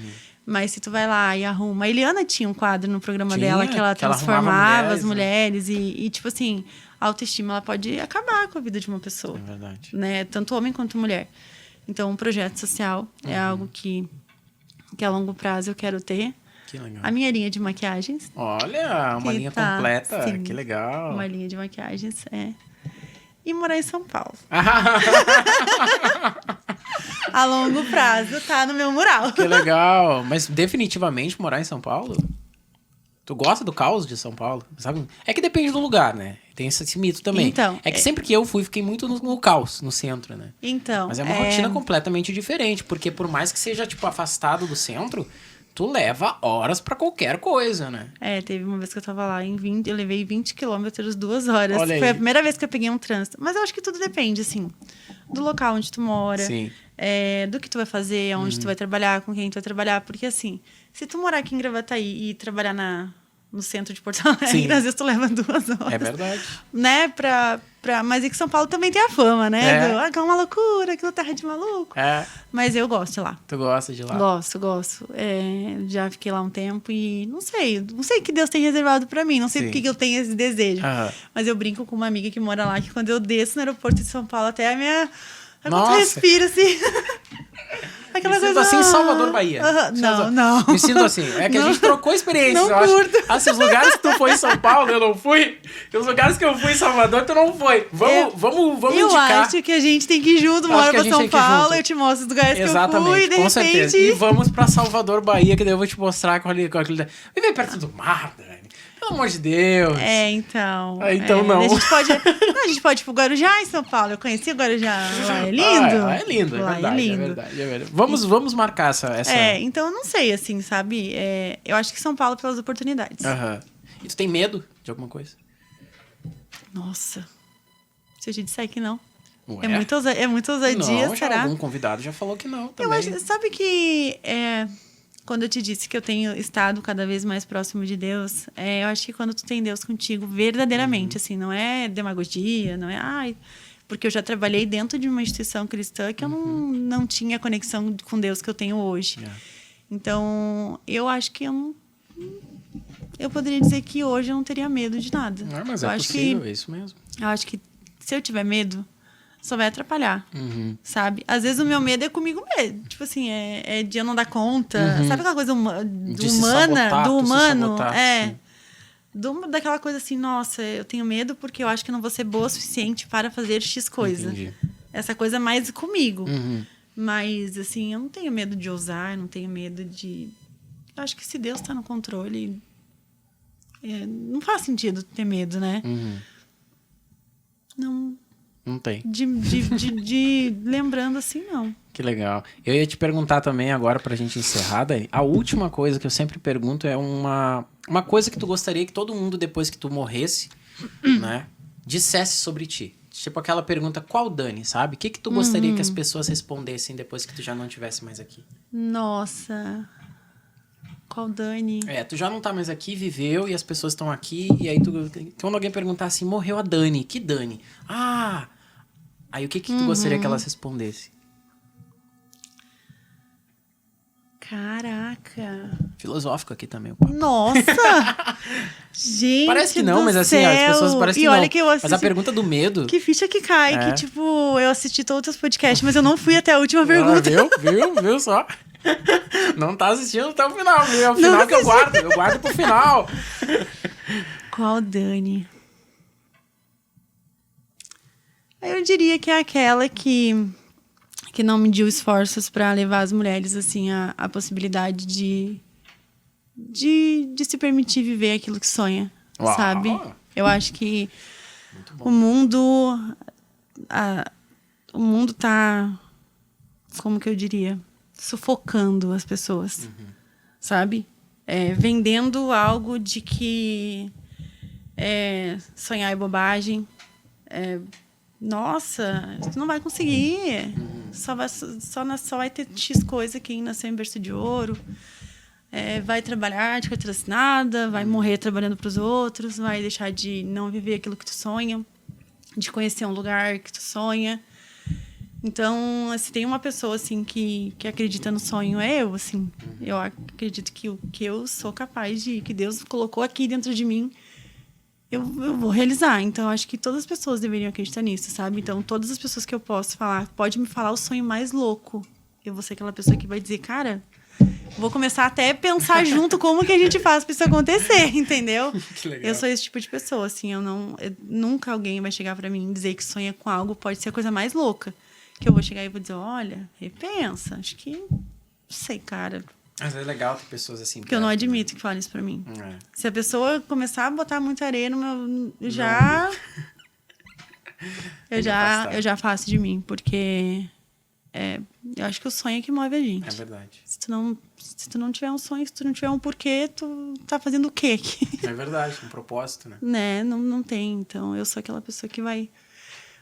Mas se tu vai lá e arruma... A Eliana tinha um quadro no programa dela que ela transformava as mulheres e, tipo assim, a autoestima ela pode acabar com a vida de uma pessoa. É verdade. Né? Tanto homem quanto mulher. Então, um projeto social é algo que a longo prazo eu quero ter. Que legal. A minha linha de maquiagens. Olha, uma linha completa. Sim, Que legal. uma linha de maquiagens, E morar em São Paulo. A longo prazo, tá no meu mural. Que legal. Mas definitivamente morar em São Paulo? Tu gosta do caos de São Paulo? Sabe? É que depende do lugar, né? Tem esse mito também. Então, é que sempre que eu fui, fiquei muito no caos, no centro, né? Então, Mas é uma rotina completamente diferente, porque por mais que seja, tipo, afastado do centro, tu leva horas pra qualquer coisa, né? Teve uma vez que eu tava lá eu levei 20 quilômetros, 2 horas. Olha aí. Foi a primeira vez que eu peguei um trânsito. Mas eu acho que tudo depende, assim, do local onde tu mora. Sim. Do que tu vai fazer, onde tu vai trabalhar, com quem tu vai trabalhar. Porque, assim, se tu morar aqui em Gravataí e trabalhar no centro de Porto Alegre, Sim. às vezes tu leva 2 horas. É verdade. Né? Mas é que São Paulo também tem a fama, né? É. Aquela uma loucura, aquela terra de maluco. Mas eu gosto de lá. Tu gosta de lá? Gosto. Já fiquei lá um tempo e não sei o que Deus tem reservado pra mim. Não sei por que eu tenho esse desejo. Mas eu brinco com uma amiga que mora lá, que quando eu desço no aeroporto de São Paulo, até a minha... Quando eu respiro, assim... Me sinto assim em Salvador, Bahia. Não. Me sinto assim. É que a gente trocou experiências, não eu curto. acho. Se os lugares que tu foi em São Paulo, eu não fui. E os lugares que eu fui em Salvador, tu não foi. Vamos eu indicar. Eu acho que a gente tem que ir junto. Mora pra São Paulo, eu te mostro os lugares Exatamente, que eu fui. com de certeza. repente... E vamos pra Salvador, Bahia, que daí eu vou te mostrar com aquele... Viver perto do mar, Dani. Pelo amor de Deus. Então... Então não. A gente pode ir pro Guarujá, em São Paulo. Eu conheci o Guarujá. Lá é lindo. Lá é lindo, é verdade, é verdade. Vamos marcar essa... Então eu não sei, assim, sabe? Eu acho que São Paulo pelas oportunidades. E tu tem medo de alguma coisa? Nossa. Se eu te disser que não. Ué? É muita ousadia, não, será? Algum convidado já falou que não também. Eu acho, sabe que... Quando eu te disse que eu tenho estado cada vez mais próximo de Deus, eu acho que quando tu tem Deus contigo verdadeiramente, assim, não é demagogia, não é... porque eu já trabalhei dentro de uma instituição cristã que eu não tinha a conexão com Deus que eu tenho hoje. Então, eu acho que eu poderia dizer que hoje eu não teria medo de nada. Mas eu é acho possível, que é isso mesmo. Eu acho que se eu tiver medo, só vai atrapalhar, sabe? Às vezes o meu medo é comigo mesmo. Tipo assim, é de eu não dar conta. Sabe aquela coisa do humano? Daquela coisa assim, nossa, eu tenho medo porque eu acho que eu não vou ser boa o suficiente para fazer X coisa. Entendi. Essa coisa é mais comigo. Mas, assim, eu não tenho medo de ousar, eu não tenho medo de... Eu acho que se Deus está no controle, não faz sentido ter medo, né? Não tem. Lembrando assim, não. Que legal. Eu ia te perguntar também agora pra gente encerrar, Dani. A última coisa que eu sempre pergunto é uma coisa que tu gostaria que todo mundo, depois que tu morresse, né, dissesse sobre ti. Tipo aquela pergunta, qual Dani, sabe? O que tu gostaria que as pessoas respondessem depois que tu já não estivesse mais aqui? Nossa... Qual Dani? Tu já não tá mais aqui, viveu, e as pessoas estão aqui, e aí quando alguém perguntar assim, morreu a Dani, que Dani? Ah! Aí o que tu gostaria que elas respondessem? Caraca! Filosófico aqui também o papo. Nossa! Gente, parece que não, mas assim, céu. as pessoas parecem que olha não. Que eu assisti... Mas a pergunta do medo... Que ficha que cai, que tipo, eu assisti todos os podcasts, mas eu não fui até a última pergunta. Viu só? Não tá assistindo até o final, viu? É o final que eu guardo pro final. Qual Dani? Eu diria que é aquela que não mediu esforços para levar as mulheres assim a possibilidade de se permitir viver aquilo que sonha. Uau. Sabe? Eu acho que o mundo tá, como que eu diria, sufocando as pessoas, sabe? Vendendo algo de que sonhar é bobagem. Nossa, tu não vai conseguir. Só vai ter X coisa quem nasceu em berço de ouro. Vai trabalhar de carteira assinada, vai morrer trabalhando para os outros, vai deixar de não viver aquilo que tu sonha, de conhecer um lugar que tu sonha. Então, se tem uma pessoa, assim, que acredita no sonho, é eu, assim. Eu acredito que o que eu sou capaz de... Que Deus colocou aqui dentro de mim, eu vou realizar. Então, eu acho que todas as pessoas deveriam acreditar nisso, sabe? Então, todas as pessoas que eu posso falar, pode me falar o sonho mais louco. Eu vou ser aquela pessoa que vai dizer, cara... Vou começar até a pensar junto como que a gente faz pra isso acontecer, entendeu? Que legal. Eu sou esse tipo de pessoa, assim. Nunca alguém vai chegar pra mim e dizer que sonha com algo, pode ser a coisa mais louca. Que eu vou chegar e vou dizer, olha, repensa. Acho que... Não sei, cara. Mas é legal ter pessoas assim. Porque eu não admito que falem isso pra mim. Se a pessoa começar a botar muita areia no meu... Eu já faço de mim. Porque... eu acho que o sonho é que move a gente. É verdade. Se tu não tiver um sonho, se tu não tiver um porquê, tu tá fazendo o quê aqui? É verdade, um propósito, né? Não tem. Então, eu sou aquela pessoa que vai...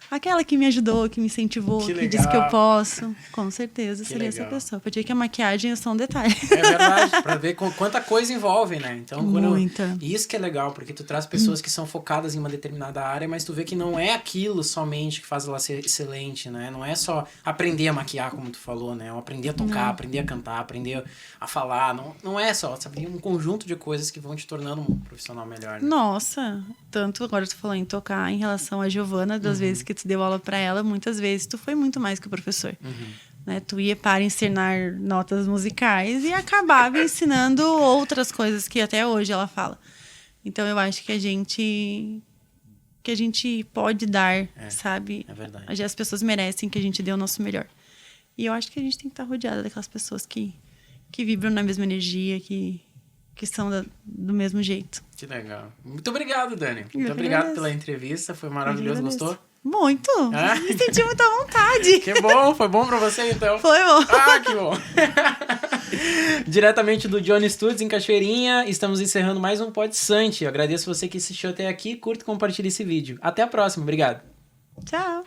Aquela que me ajudou, que me incentivou, que disse que eu posso. Com certeza, seria essa pessoa. Podia que a maquiagem é só um detalhe. É verdade, pra ver quanta coisa envolve, né? Então, muita. Isso que é legal, porque tu traz pessoas que são focadas em uma determinada área, mas tu vê que não é aquilo somente que faz ela ser excelente, né? Não é só aprender a maquiar, como tu falou, né? Ou aprender a tocar, aprender a cantar, aprender a falar. Não é só, sabe? Um conjunto de coisas que vão te tornando um profissional melhor, né? Nossa, tanto agora tu falou em tocar em relação a Giovana, das vezes que tu deu aula pra ela, muitas vezes tu foi muito mais que o professor. Né? Tu ia para ensinar notas musicais e acabava ensinando outras coisas que até hoje ela fala. Então eu acho que a gente pode dar, sabe? É verdade. As pessoas merecem que a gente dê o nosso melhor. E eu acho que a gente tem que estar rodeada daquelas pessoas que vibram na mesma energia, que são do mesmo jeito. Que legal. Muito obrigado, Dani. Muito obrigado pela entrevista. Foi maravilhoso. Gostou? Muito. Me senti muito à vontade. Que bom. Foi bom pra você, então? Foi bom. Que bom. Diretamente do Johnny Studios, em Cachoeirinha, estamos encerrando mais um Pod Sante. Eu agradeço você que assistiu até aqui. Curta e compartilhe esse vídeo. Até a próxima. Obrigado. Tchau.